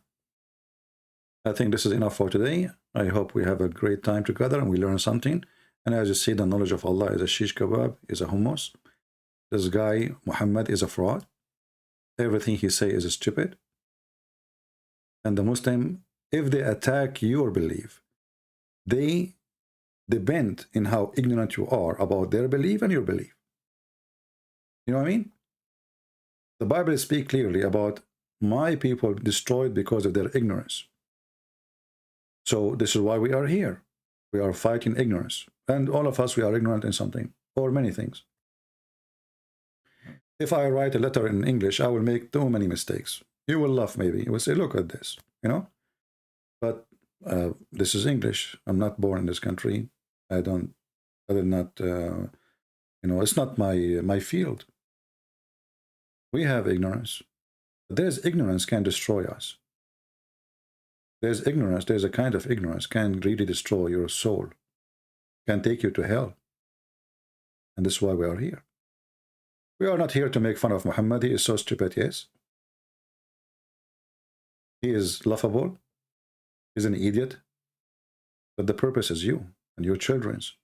I think this is enough for today. I hope we have a great time together and we learn something. And as you see, the knowledge of Allah is a shish kebab, is a hummus. This guy, Muhammad, is a fraud. Everything he say is stupid. And the Muslim, if they attack your belief, they depend in how ignorant you are about their belief and your belief. You know what I mean? The Bible speaks clearly about my people destroyed because of their ignorance. So this is why we are here. We are fighting ignorance. And all of us, we are ignorant in something or many things. If I write a letter in English, I will make too many mistakes. You will laugh maybe. You will say, look at this, you know. But this is English. I'm not born in this country. I will not, you know, it's not my field. We have ignorance. There's ignorance can destroy us. There's ignorance, there's a kind of ignorance can really destroy your soul, can take you to hell. And this is why we are here. We are not here to make fun of Muhammad. He is so stupid, yes. He is laughable. He's an idiot. But the purpose is you and your children's.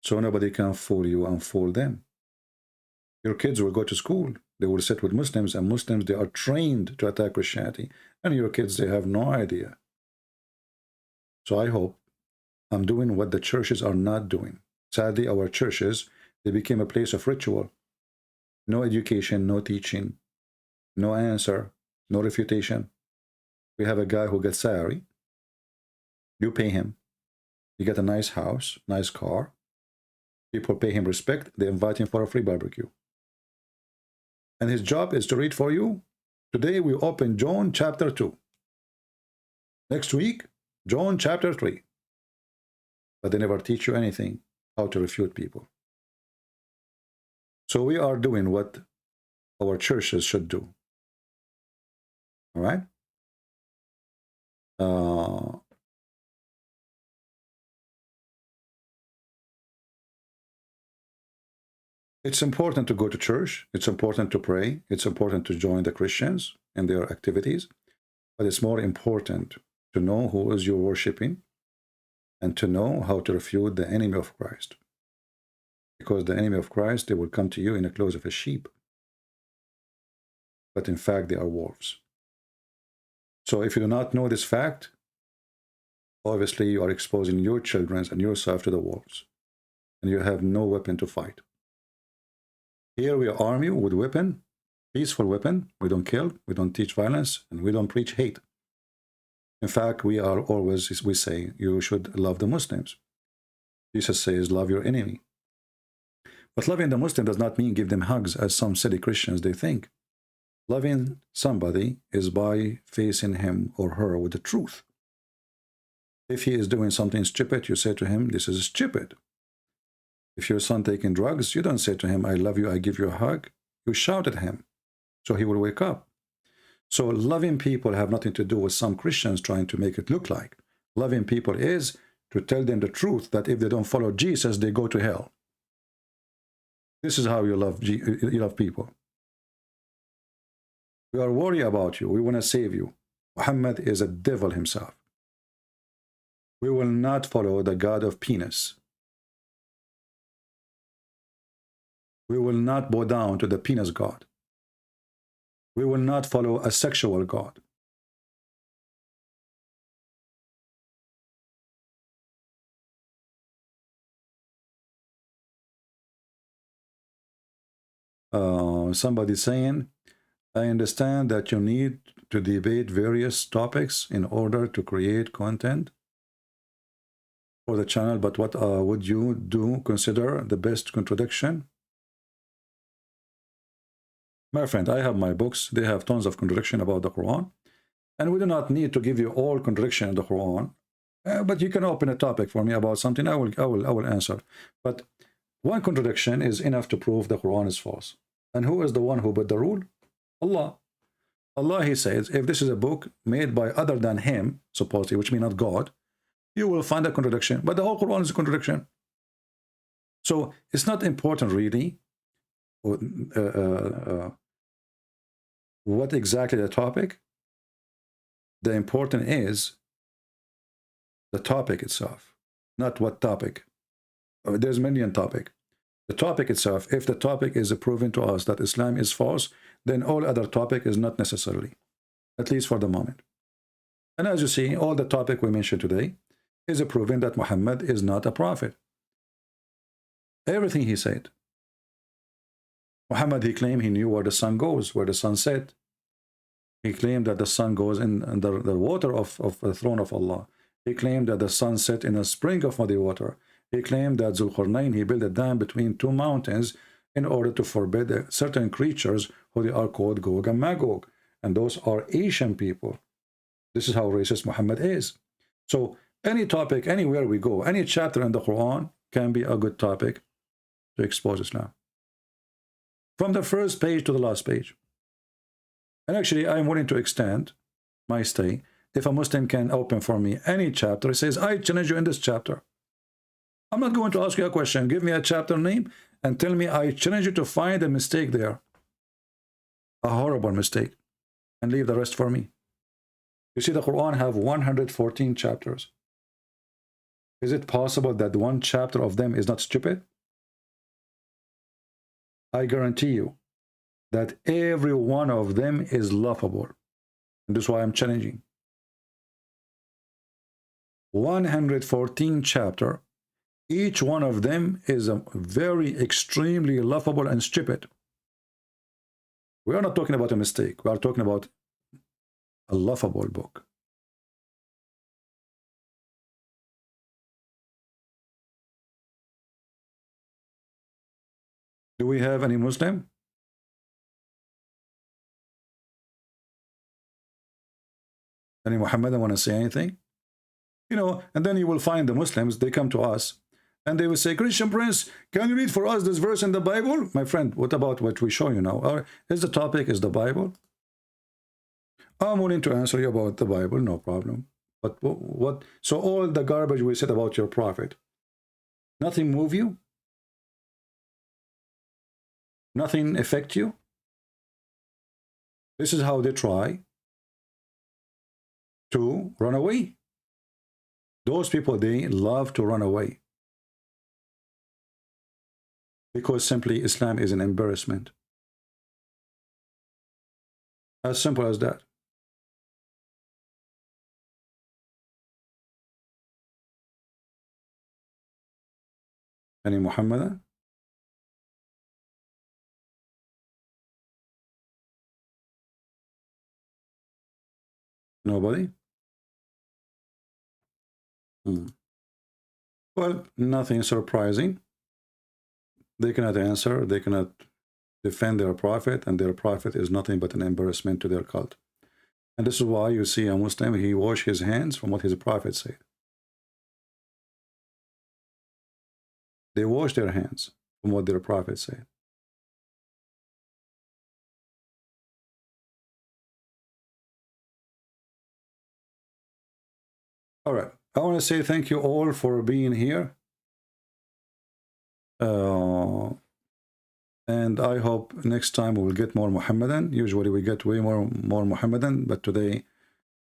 So nobody can fool you and fool them. Your kids will go to school. They will sit with Muslims, and Muslims, they are trained to attack Christianity. And your kids, they have no idea. So I hope I'm doing what the churches are not doing. Sadly, our churches, they became a place of ritual. No education, no teaching, no answer, no refutation. We have a guy who gets salary. You pay him. You get a nice house, nice car. People pay him respect. They invite him for a free barbecue. And his job is to read for you. Today we open John chapter 2. Next week, John chapter 3. But they never teach you anything, how to refute people. So we are doing what our churches should do. All right? It's important to go to church. It's important to pray. It's important to join the Christians in their activities. But it's more important to know who is you're worshiping and to know how to refute the enemy of Christ. Because the enemy of Christ, they will come to you in the clothes of a sheep. But in fact, they are wolves. So if you do not know this fact, obviously you are exposing your children and yourself to the wolves. And you have no weapon to fight. Here we arm you with weapon, peaceful weapon. We don't kill, we don't teach violence, and we don't preach hate. In fact, we say you should love the Muslims. Jesus says, love your enemy. But loving the Muslim does not mean give them hugs, as some silly Christians they think. Loving somebody is by facing him or her with the truth. If he is doing something stupid, you say to him, this is stupid. If your son taking drugs, you don't say to him, I love you, I give you a hug. You shout at him, so he will wake up. So loving people have nothing to do with some Christians trying to make it look like. Loving people is to tell them the truth, that if they don't follow Jesus, they go to hell. This is how you love people. We are worried about you. We want to save you. Muhammad is a devil himself. We will not follow the God of penis. We will not bow down to the penis God. We will not follow a sexual God. Somebody saying, I understand that you need to debate various topics in order to create content for the channel, but what would you consider the best contradiction? My friend, I have my books. They have tons of contradiction about the Quran. And we do not need to give you all contradiction in the Quran. But you can open a topic for me about something. I will answer. But one contradiction is enough to prove the Quran is false. And who is the one who put the rule? Allah. Allah, he says, if this is a book made by other than him, supposedly, which means not God, you will find a contradiction. But the whole Quran is a contradiction. So it's not important really what exactly the topic. The important is the topic itself, not what topic. There's many topic. The topic itself, if the topic is proven to us that Islam is false, then all other topic is not necessarily, at least for the moment. And as you see, all the topic we mentioned today is proving that Muhammad is not a prophet. Everything he said. Muhammad, he claimed he knew where the sun goes, where the sun set. He claimed that the sun goes in the water of the throne of Allah. He claimed that the sun set in a spring of muddy water. He claimed that Zulqarnain, he built a dam between two mountains in order to forbid certain creatures who they are called Gog and Magog. And those are Asian people. This is how racist Muhammad is. So any topic, anywhere we go, any chapter in the Quran can be a good topic to expose Islam. From the first page to the last page. And actually, I'm willing to extend my stay. If a Muslim can open for me any chapter, he says, I challenge you in this chapter. I'm not going to ask you a question. Give me a chapter name and tell me I challenge you to find a mistake there. A horrible mistake. And leave the rest for me. You see, the Quran have 114 chapters. Is it possible that one chapter of them is not stupid? I guarantee you that every one of them is laughable. And that's why I'm challenging. 114 chapter. Each one of them is a very extremely laughable and stupid. We are not talking about a mistake. We are talking about a laughable book. Do we have any Muslim? Any Muhammad want to say anything? You know, and then you will find the Muslims, they come to us and they will say, Christian Prince, can you read for us this verse in the Bible? My friend, what about what we show you now? Or is the topic is the Bible? I'm willing to answer you about the Bible, no problem. But what? So all the garbage we said about your prophet, nothing move you? Nothing affect you? This is how they try to run away. Those people, they love to run away. Because simply Islam is an embarrassment. As simple as that. Any Muhammadan? Nobody? Well, nothing surprising. They cannot answer, they cannot defend their prophet, and their prophet is nothing but an embarrassment to their cult. And this is why you see a Muslim, he wash his hands from what his prophet said. They wash their hands from what their prophet said. All right. I want to say thank you all for being here. And I hope next time we will get more Muhammadan. Usually we get way more Muhammadan, but today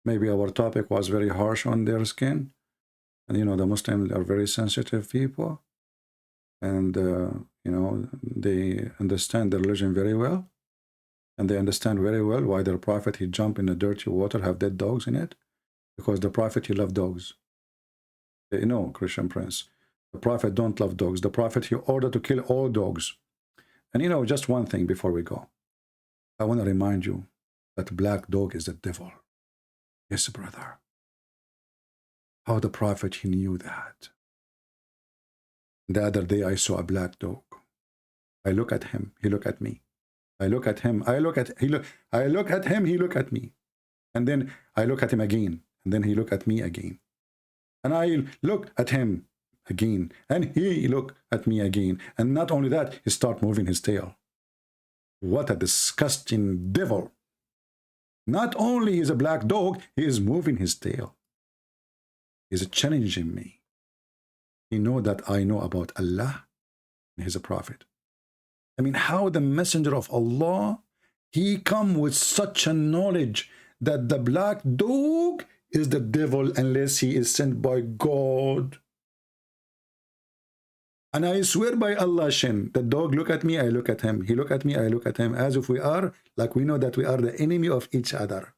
maybe our topic was very harsh on their skin. And you know, the Muslims are very sensitive people. And you know, they understand the religion very well. And they understand very well why their prophet, he jumped in the dirty water, have dead dogs in it. Because the prophet, he loved dogs. You know, Christian Prince. The prophet don't love dogs. The prophet, he ordered to kill all dogs. And you know, just one thing before we go. I want to remind you that black dog is the devil. Yes, brother. How the prophet, he knew that. The other day I saw a black dog. I look at him, he look at me. I look at him, I look at him, he look at me. And then I look at him again. And then he look at me again. And I look at him again. And he look at me again. And not only that, he start moving his tail. What a disgusting devil. Not only is a black dog, he is moving his tail. He's challenging me. He know that I know about Allah and he's a prophet. I mean, how the messenger of Allah, he come with such a knowledge that the black dog is the devil unless he is sent by God. And I swear by Allah, Shin, the dog look at me, I look at him. He look at me, I look at him. As if we are, like we know that we are the enemy of each other.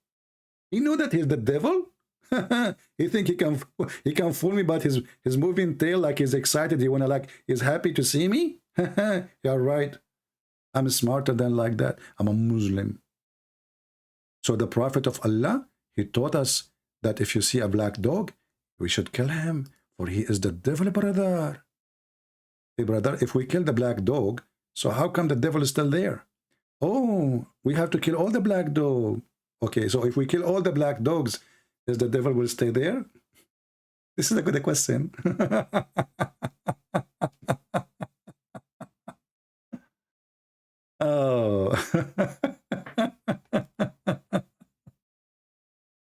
He know that he's the devil? He think he can fool me about his moving tail, like he's excited, he's happy to see me? You're right. I'm smarter than like that. I'm a Muslim. So the Prophet of Allah, he taught us that if you see a black dog, we should kill him, for he is the devil, brother. Hey, brother, if we kill the black dog, so how come the devil is still there? Oh, we have to kill all the black dogs. Okay, so if we kill all the black dogs, is the devil will stay there? This is a good question. Oh.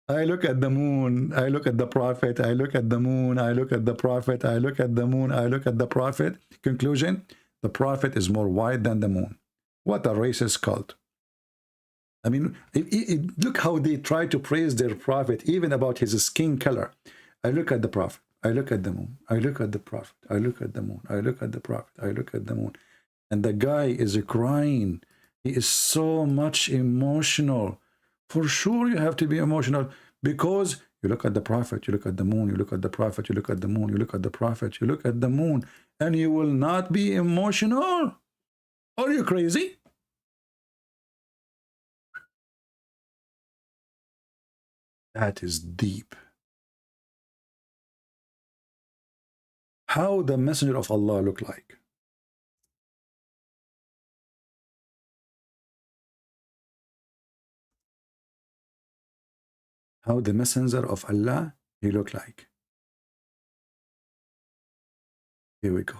I look at the moon, I look at the prophet, I look at the moon, I look at the prophet, I look at the moon, I look at the prophet. Conclusion, the prophet is more white than the moon. What a racist cult. I mean, look how they try to praise their prophet, even about his skin color. I look at the prophet, I look at the moon, I look at the prophet, I look at the moon, I look at the prophet, I look at the moon. And the guy is crying. He is so much emotional. For sure you have to be emotional, because you look at the prophet, you look at the moon, you look at the prophet, you look at the moon, you look at the prophet, you look at the moon, and you will not be emotional. Are you crazy? That is deep. How the messenger of Allah look like? How the messenger of Allah, he look like? Here we go.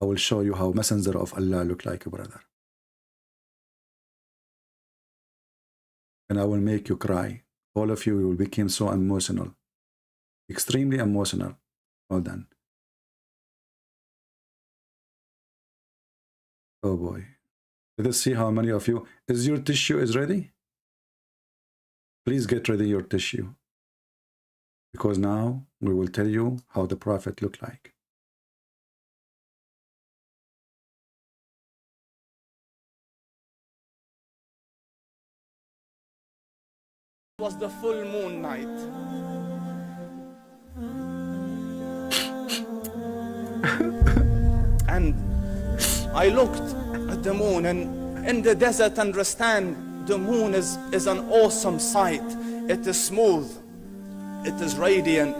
I will show you how messenger of Allah look like, brother. And I will make you cry. All of you will become so emotional. Extremely emotional. Hold on. Oh boy. Let us see how many of you. Is your tissue is ready? Please get ready your tissue. Because now we will tell you how the prophet looked like. It was the full moon night. And I looked at the moon, and in the desert, understand, the moon is an awesome sight. It is smooth, it is radiant,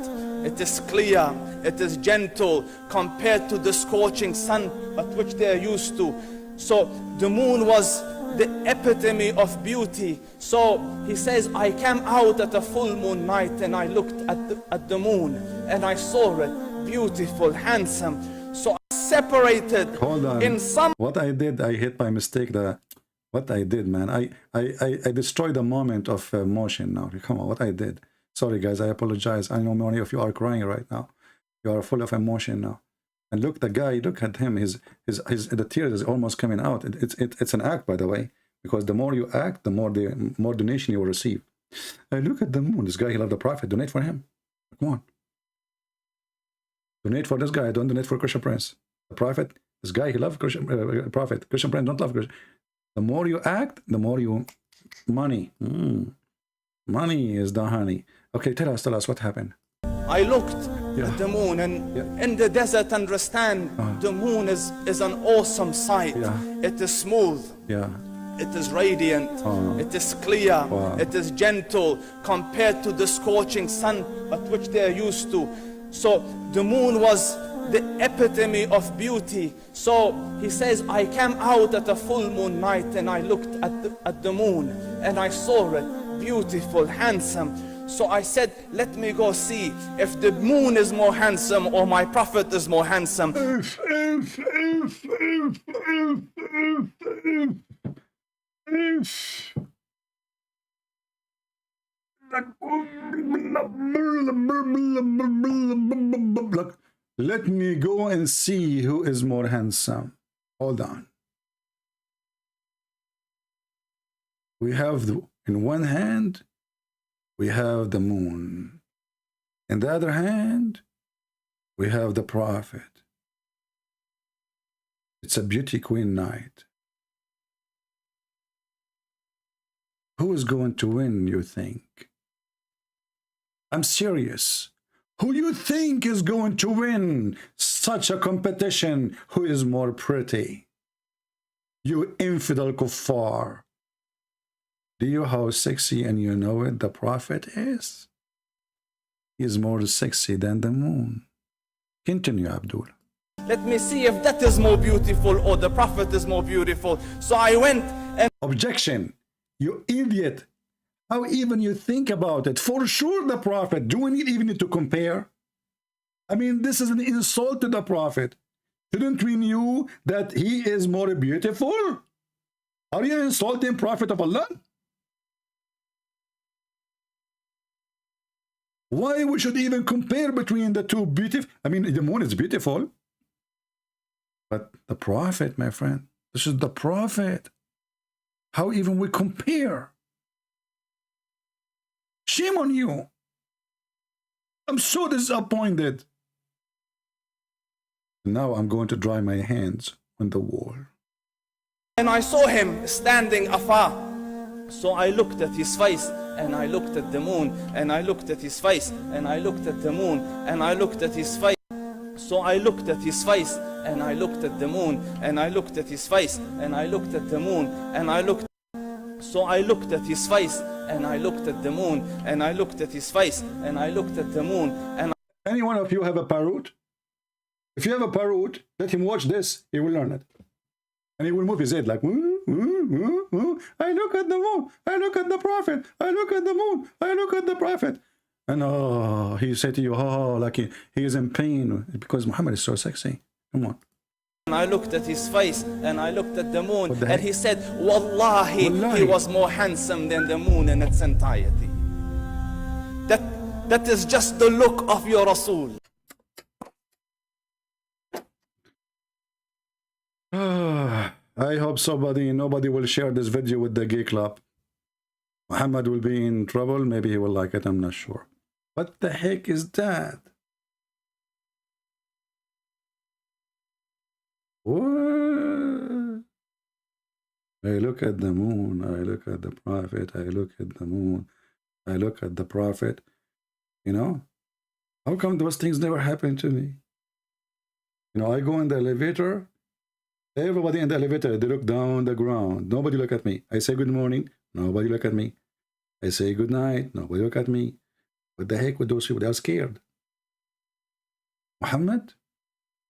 it is clear, it is gentle compared to the scorching sun at which they are used to. So the moon was the epitome of beauty. So he says, I came out at a full moon night and I looked at the moon and I saw it beautiful, handsome. So I separated Hold on. in some. What I did, I hit by mistake the. What I did, man, I destroyed the moment of motion now. Come on, what I did. Sorry, guys, I apologize. I know many of you are crying right now. You are full of emotion now. And look, the guy, look at him. The tears is almost coming out. It's an act, by the way, because the more you act, the more donation you will receive. Look at the moon. This guy, he loved the Prophet. Donate for him. Come on. Donate for this guy. Don't donate for Christian Prince. The Prophet, this guy, he loved Christian Prophet. Christian Prince don't love Christian. The more you act, the more you... Money. Money is the honey. Okay, tell us what happened. I looked at the moon, and in the desert, understand, the moon is an awesome sight. It is smooth. It is radiant. It is clear. It is gentle compared to the scorching sun at which they are used to. So the moon was the epitome of beauty. So he says, I came out at a full moon night and I looked at the moon and I saw it beautiful, handsome. So I said, let me go see if the moon is more handsome or my Prophet is more handsome. Look, let me go and see who is more handsome. Hold on. We have, in one hand, we have the moon. In the other hand, we have the Prophet. It's a beauty queen night. Who is going to win, you think? I'm serious. Who you think is going to win such a competition? Who is more pretty? You infidel kuffar. Do you know how sexy, and you know it, the Prophet is? He is more sexy than the moon. Continue, Abdul. Let me see if that is more beautiful or the Prophet is more beautiful. So I went and... Objection. You idiot. How even you think about it? For sure the Prophet. Do we even need to compare? I mean, this is an insult to the Prophet. Shouldn't we know that he is more beautiful? Are you insulting Prophet of Allah? Why we should even compare between the two beautiful? I mean, the moon is beautiful. But the Prophet, my friend, this is the Prophet. How even we compare? Shame on you. I'm so disappointed. Now I'm going to dry my hands on the wall. And I saw him standing afar. So I looked at his face, and I looked at the moon, and I looked at his face, and I looked at the moon, and I looked at his face. So I looked at his face, and I looked at the moon, and I looked at his face, and I looked at the moon, and I looked. So I looked at his face, and I looked at the moon, and I looked at his face, and I looked at the moon, and... Any one of you have a parrot? If you have a parrot, let him watch this. He will learn it. And he will move his head like, I look at the moon, I look at the Prophet, I look at the moon, I look at the Prophet. And he said to you, like he is in pain because Muhammad is so sexy. Come on. And I looked at his face, and I looked at the moon, and he said, Wallahi, he was more handsome than the moon in its entirety. That is just the look of your Rasul. I hope nobody will share this video with the gay club. Muhammad will be in trouble. Maybe he will like it. I'm not sure. What the heck is that? What? I look at the moon. I look at the Prophet. I look at the moon. I look at the Prophet. You know? How come those things never happen to me? You know, I go in the elevator. Everybody in the elevator, they look down the ground. Nobody look at me. I say good morning. Nobody look at me. I say good night. Nobody look at me. What the heck with those people? They are scared. Muhammad?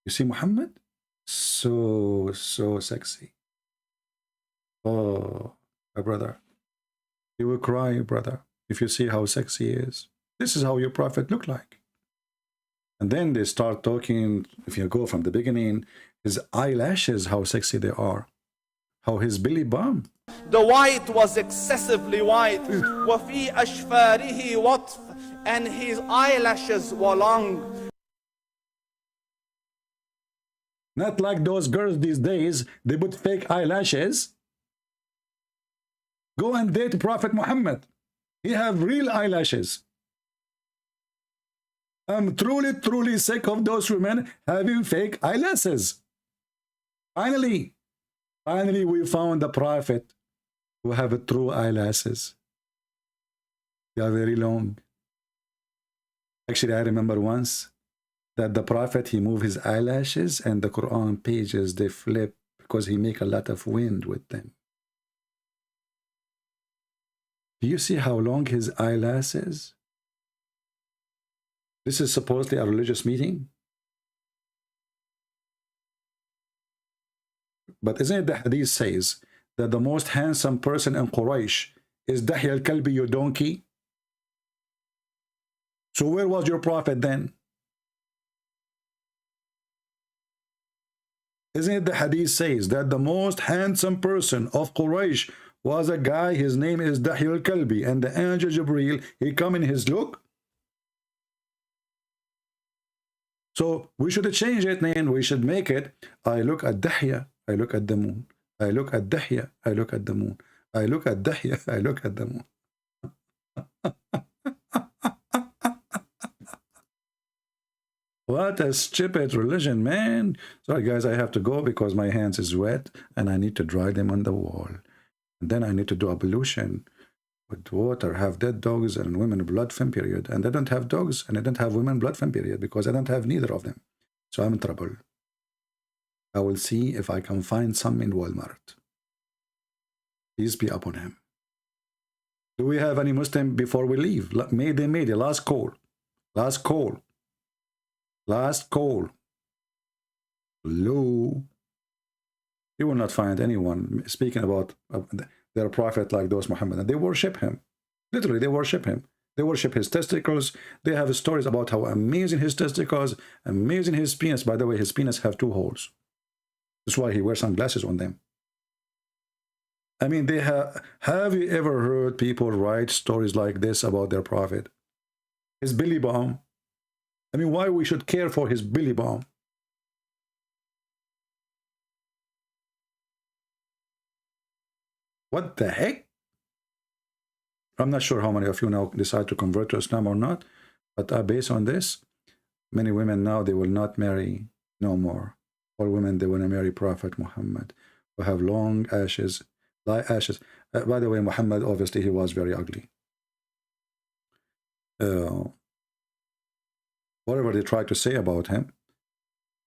You see Muhammad? So sexy. Oh, my brother. You will cry, brother, if you see how sexy he is. This is how your Prophet looked like. And then they start talking, if you go from the beginning, his eyelashes, how sexy they are. How his belly bump. The white was excessively white. وَفِي أَشْفَارِهِ وَطْفٌ, and his eyelashes were long. Not like those girls these days, they put fake eyelashes. Go and date Prophet Muhammad. He have real eyelashes. I'm truly sick of those women having fake eyelashes. Finally, we found the Prophet who have true eyelashes. They are very long. Actually, I remember once that the Prophet, he moved his eyelashes and the Quran pages, they flip because he make a lot of wind with them. Do you see how long his eyelash is? This is supposedly a religious meeting. But isn't it the hadith says that the most handsome person in Quraysh is Dihya al-Kalbi, your donkey? So where was your prophet then? Isn't it the hadith says that the most handsome person of Quraysh was a guy, his name is Dihya al-Kalbi, and the angel Jibreel, he come in his look? So we should change it, and we should make it, I look at Dihya, I look at the moon. I look at Dihya, I look at the moon. I look at Dihya, I look at the moon. What a stupid religion, man. Sorry guys, I have to go because my hands is wet and I need to dry them on the wall. And then I need to do ablution with water, have dead dogs and women blood film period. And I don't have dogs and I don't have women blood film period because I don't have neither of them. So I'm in trouble. I will see if I can find some in Walmart. Peace be upon him. Do we have any Muslim before we leave? Mayday, last call. Last call. Last call. Hello. You will not find anyone speaking about their prophet like those Muhammad. And they worship him. Literally, they worship him. They worship his testicles. They have stories about how amazing his testicles, amazing his penis. By the way, his penis have 2 holes. That's why he wears sunglasses on them. I mean, they have you ever heard people write stories like this about their prophet? His belly bump. I mean, why we should care for his belly bump? What the heck? I'm not sure how many of you now decide to convert to Islam or not, but based on this, many women now, they will not marry no more. All women, they want to marry Prophet Muhammad, who have long ashes, light ashes. By the way, Muhammad, obviously, he was very ugly. Whatever they try to say about him,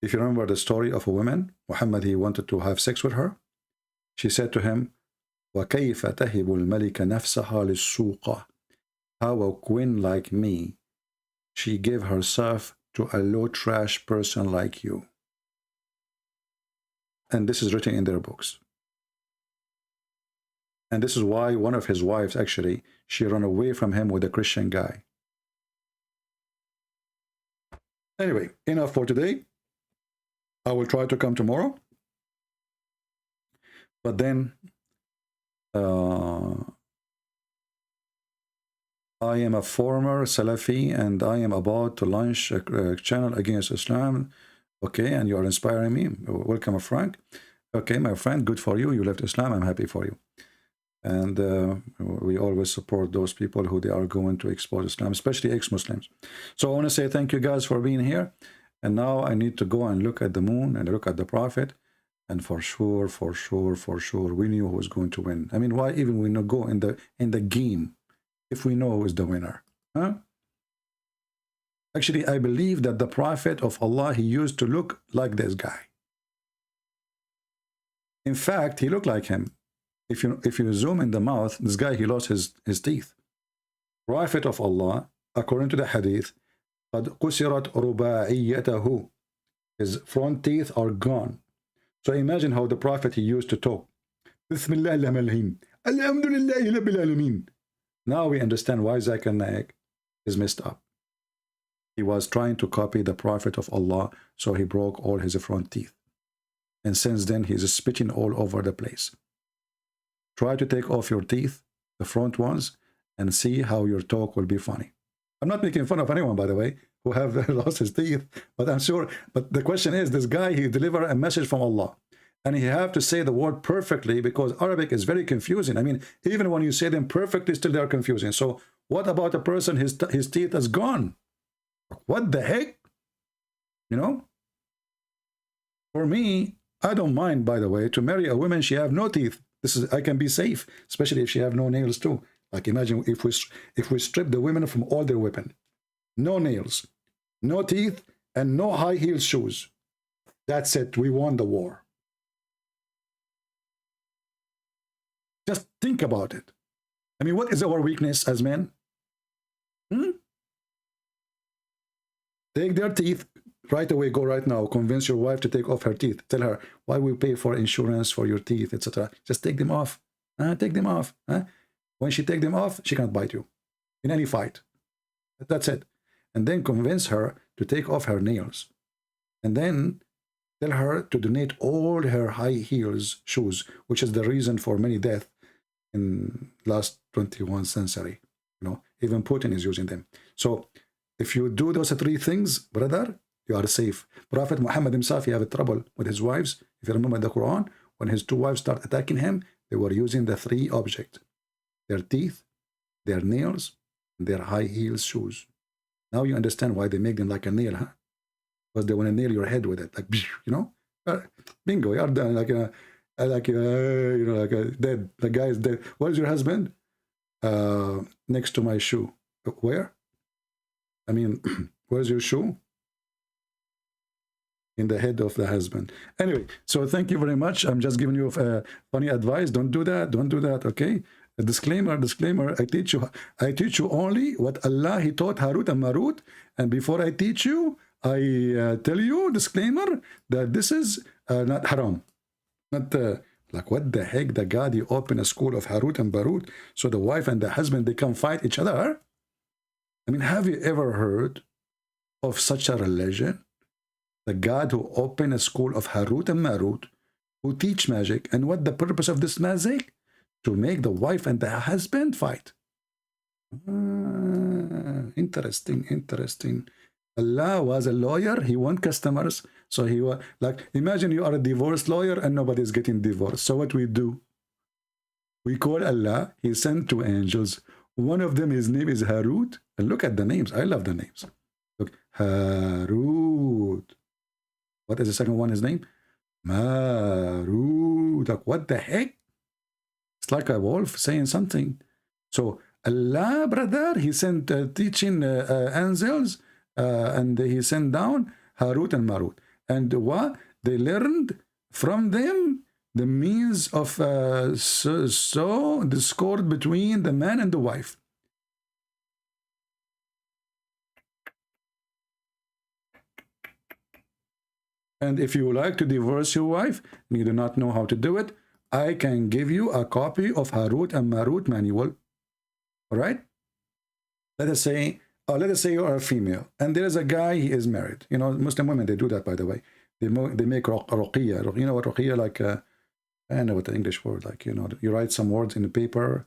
if you remember the story of a woman, Muhammad, he wanted to have sex with her. She said to him, وَكَيْفَ تَهِبُ الْمَلِكَ نَفْسَهَا لِلسُّوقَ. How a queen like me, she gave herself to a low trash person like you. And this is written in their books. And this is why one of his wives, actually, she ran away from him with a Christian guy. Anyway, enough for today. I will try to come tomorrow. But then, I am a former Salafi and I am about to launch a channel against Islam. Okay, and you are inspiring me. Welcome, Frank. Okay, my friend, good for you. You left Islam. I'm happy for you. And we always support those people who they are going to expose Islam, especially ex-Muslims. So I want to say thank you guys for being here. And now I need to go and look at the moon and look at the Prophet. And for sure, we knew who was going to win. I mean, why even we not go in the game if we know who is the winner? Huh? Actually, I believe that the Prophet of Allah, he used to look like this guy. In fact, he looked like him. If you zoom in the mouth, this guy, he lost his teeth. Prophet of Allah, according to the hadith, قَدْ قُسِرَتْ رُبَاعِيَّتَهُ. His front teeth are gone. So imagine how the Prophet, he used to talk. Bismillah al-Malhin. Alhamdulillahi Rabbil Alameen. Now we understand why Zakir Naik is messed up. He was trying to copy the Prophet of Allah, so he broke all his front teeth. And since then, he's spitting all over the place. Try to take off your teeth, the front ones, and see how your talk will be funny. I'm not making fun of anyone, by the way, who have lost his teeth, but I'm sure. But the question is, this guy, he delivered a message from Allah, and he have to say the word perfectly because Arabic is very confusing. I mean, even when you say them perfectly, still they're confusing. So what about a person, his teeth is gone? What the heck? You know? For me, I don't mind, by the way, to marry a woman, she have no teeth. I can be safe, especially if she have no nails too. Like imagine if we strip the women from all their weapon. No nails, no teeth, and no high heel shoes. That's it. We won the war. Just think about it. I mean, what is our weakness as men? Take their teeth right away. Go right now. Convince your wife to take off her teeth. Tell her, why we pay for insurance for your teeth, etc. Just take them off. Take them off. When she take them off, she can't bite you in any fight. That's it. And then convince her to take off her nails. And then tell her to donate all her high heels shoes, which is the reason for many deaths in last 21st century. You know, even Putin is using them. So if you do those three things, brother, you are safe. Prophet Muhammad himself, he had trouble with his wives. If you remember the Quran, when his two wives start attacking him, they were using the three objects: their teeth, their nails, and their high heels shoes. Now you understand why they make them like a nail, huh? Because they want to nail your head with it, like, you know, bingo, you're done, like a dead. The guy is dead. Where's your husband? Next to my shoe. Where? I mean, where's your shoe? In the head of the husband. Anyway, so thank you very much. I'm just giving you funny advice. Don't do that. Don't do that. Okay. A disclaimer. I teach you only what Allah He taught Harut and Marut. And before I teach you, I tell you, disclaimer, that this is not haram. Not like what the heck, the God, He opened a school of Harut and Marut so the wife and the husband, they can fight each other. I mean, have you ever heard of such a religion? The God who opened a school of Harut and Marut, who teach magic. And what the purpose of this magic? To make the wife and the husband fight. Interesting. Allah was a lawyer. He want customers. So he was like, imagine you are a divorce lawyer and nobody's getting divorced. So what we do? We call Allah. He sent two angels. One of them, his name is Harut. And look at the names. I love the names. Look, Harut. What is the second one, his name? Marut. Like, what the heck? It's like a wolf saying something. So Allah, brother, He sent teaching angels and He sent down Harut and Marut. And what? They learned from them the means of discord between the man and the wife. And if you like to divorce your wife and you do not know how to do it, I can give you a copy of Harut and Marut manual. All right? Let us say you are a female and there is a guy, he is married. You know, Muslim women, they do that, by the way. They make ruqiyya. You know what ruqiyya, like, I don't know what the English word, like, you know, you write some words in the paper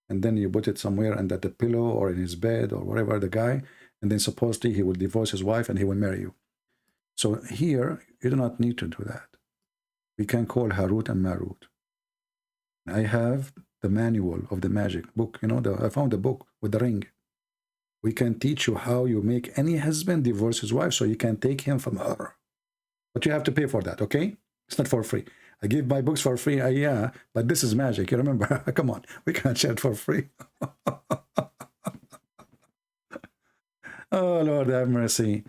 and then you put it somewhere under the pillow or in his bed or wherever, the guy, and then supposedly he will divorce his wife and he will marry you. So here, you do not need to do that. We can call Harut and Marut. I have the manual of the magic book. You know, I found the book with the ring. We can teach you how you make any husband divorce his wife so you can take him from her. But you have to pay for that, okay? It's not for free. I give my books for free, yeah, but this is magic. You remember? Come on, we can't share it for free. Oh, Lord have mercy.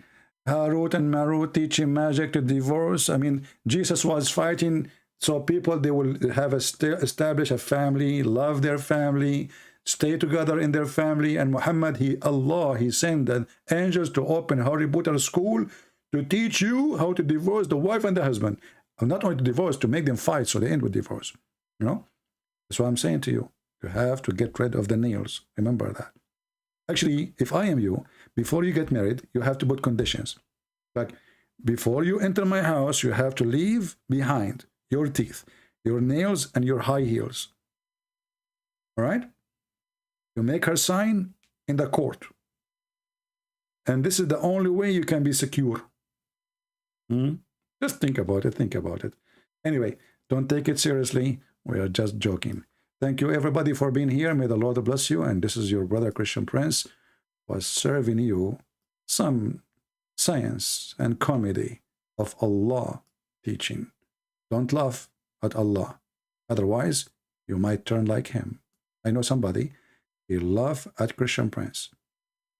Harut and Marut teaching magic to divorce. I mean, Jesus was fighting so people, they will have establish a family, love their family, stay together in their family. And Muhammad, Allah, He sent the angels to open Harry Potter school to teach you how to divorce the wife and the husband. And not only to divorce, to make them fight so they end with divorce. You know? That's what I'm saying to you. You have to get rid of the nails. Remember that. Actually, if I am you, before you get married, you have to put conditions. Like, before you enter my house, you have to leave behind your teeth, your nails, and your high heels. All right? You make her sign in the court. And this is the only way you can be secure. Just think about it. Think about it. Anyway, don't take it seriously. We are just joking. Thank you, everybody, for being here. May the Lord bless you. And this is your brother, Christian Prince, was serving you some science and comedy of Allah teaching. Don't laugh at Allah. Otherwise, you might turn like him. I know somebody, he laughed at Christian Prince.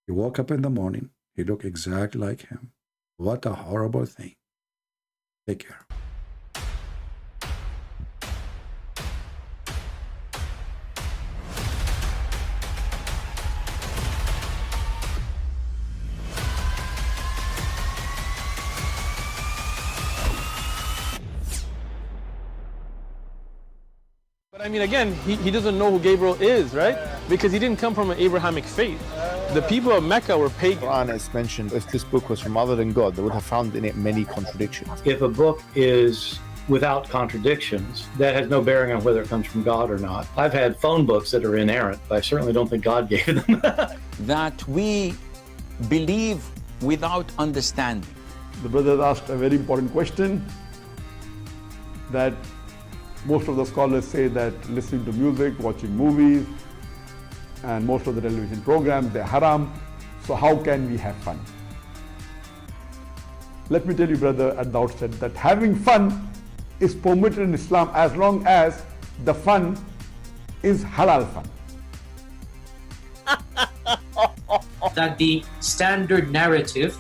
He woke up in the morning, he looked exactly like him. What a horrible thing. Take care. But I mean, again, he doesn't know who Gabriel is, right? Because he didn't come from an Abrahamic faith. The people of Mecca were pagan. Quran is mentioned, if this book was from other than God, they would have found in it many contradictions. If a book is without contradictions, that has no bearing on whether it comes from God or not. I've had phone books that are inerrant, but I certainly don't think God gave them. That we believe without understanding. The brother asked a very important question, that most of the scholars say that listening to music, watching movies, and most of the television programs, they're haram. So how can we have fun? Let me tell you, brother, at the outset, that having fun is permitted in Islam as long as the fun is halal fun. That the standard narrative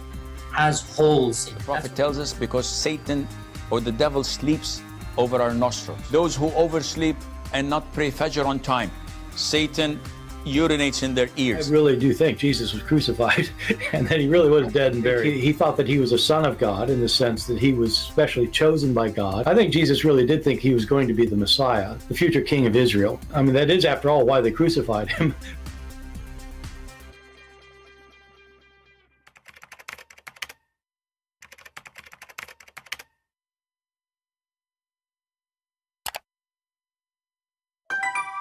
has holes in it. The Prophet tells us because Satan or the devil sleeps over our nostrils. Those who oversleep and not pray Fajr on time, Satan urinates in their ears. I really do think Jesus was crucified and that he really was dead and buried. He thought that he was a son of God in the sense that he was specially chosen by God. I think Jesus really did think he was going to be the Messiah, the future king of Israel. I mean, that is, after all, why they crucified him.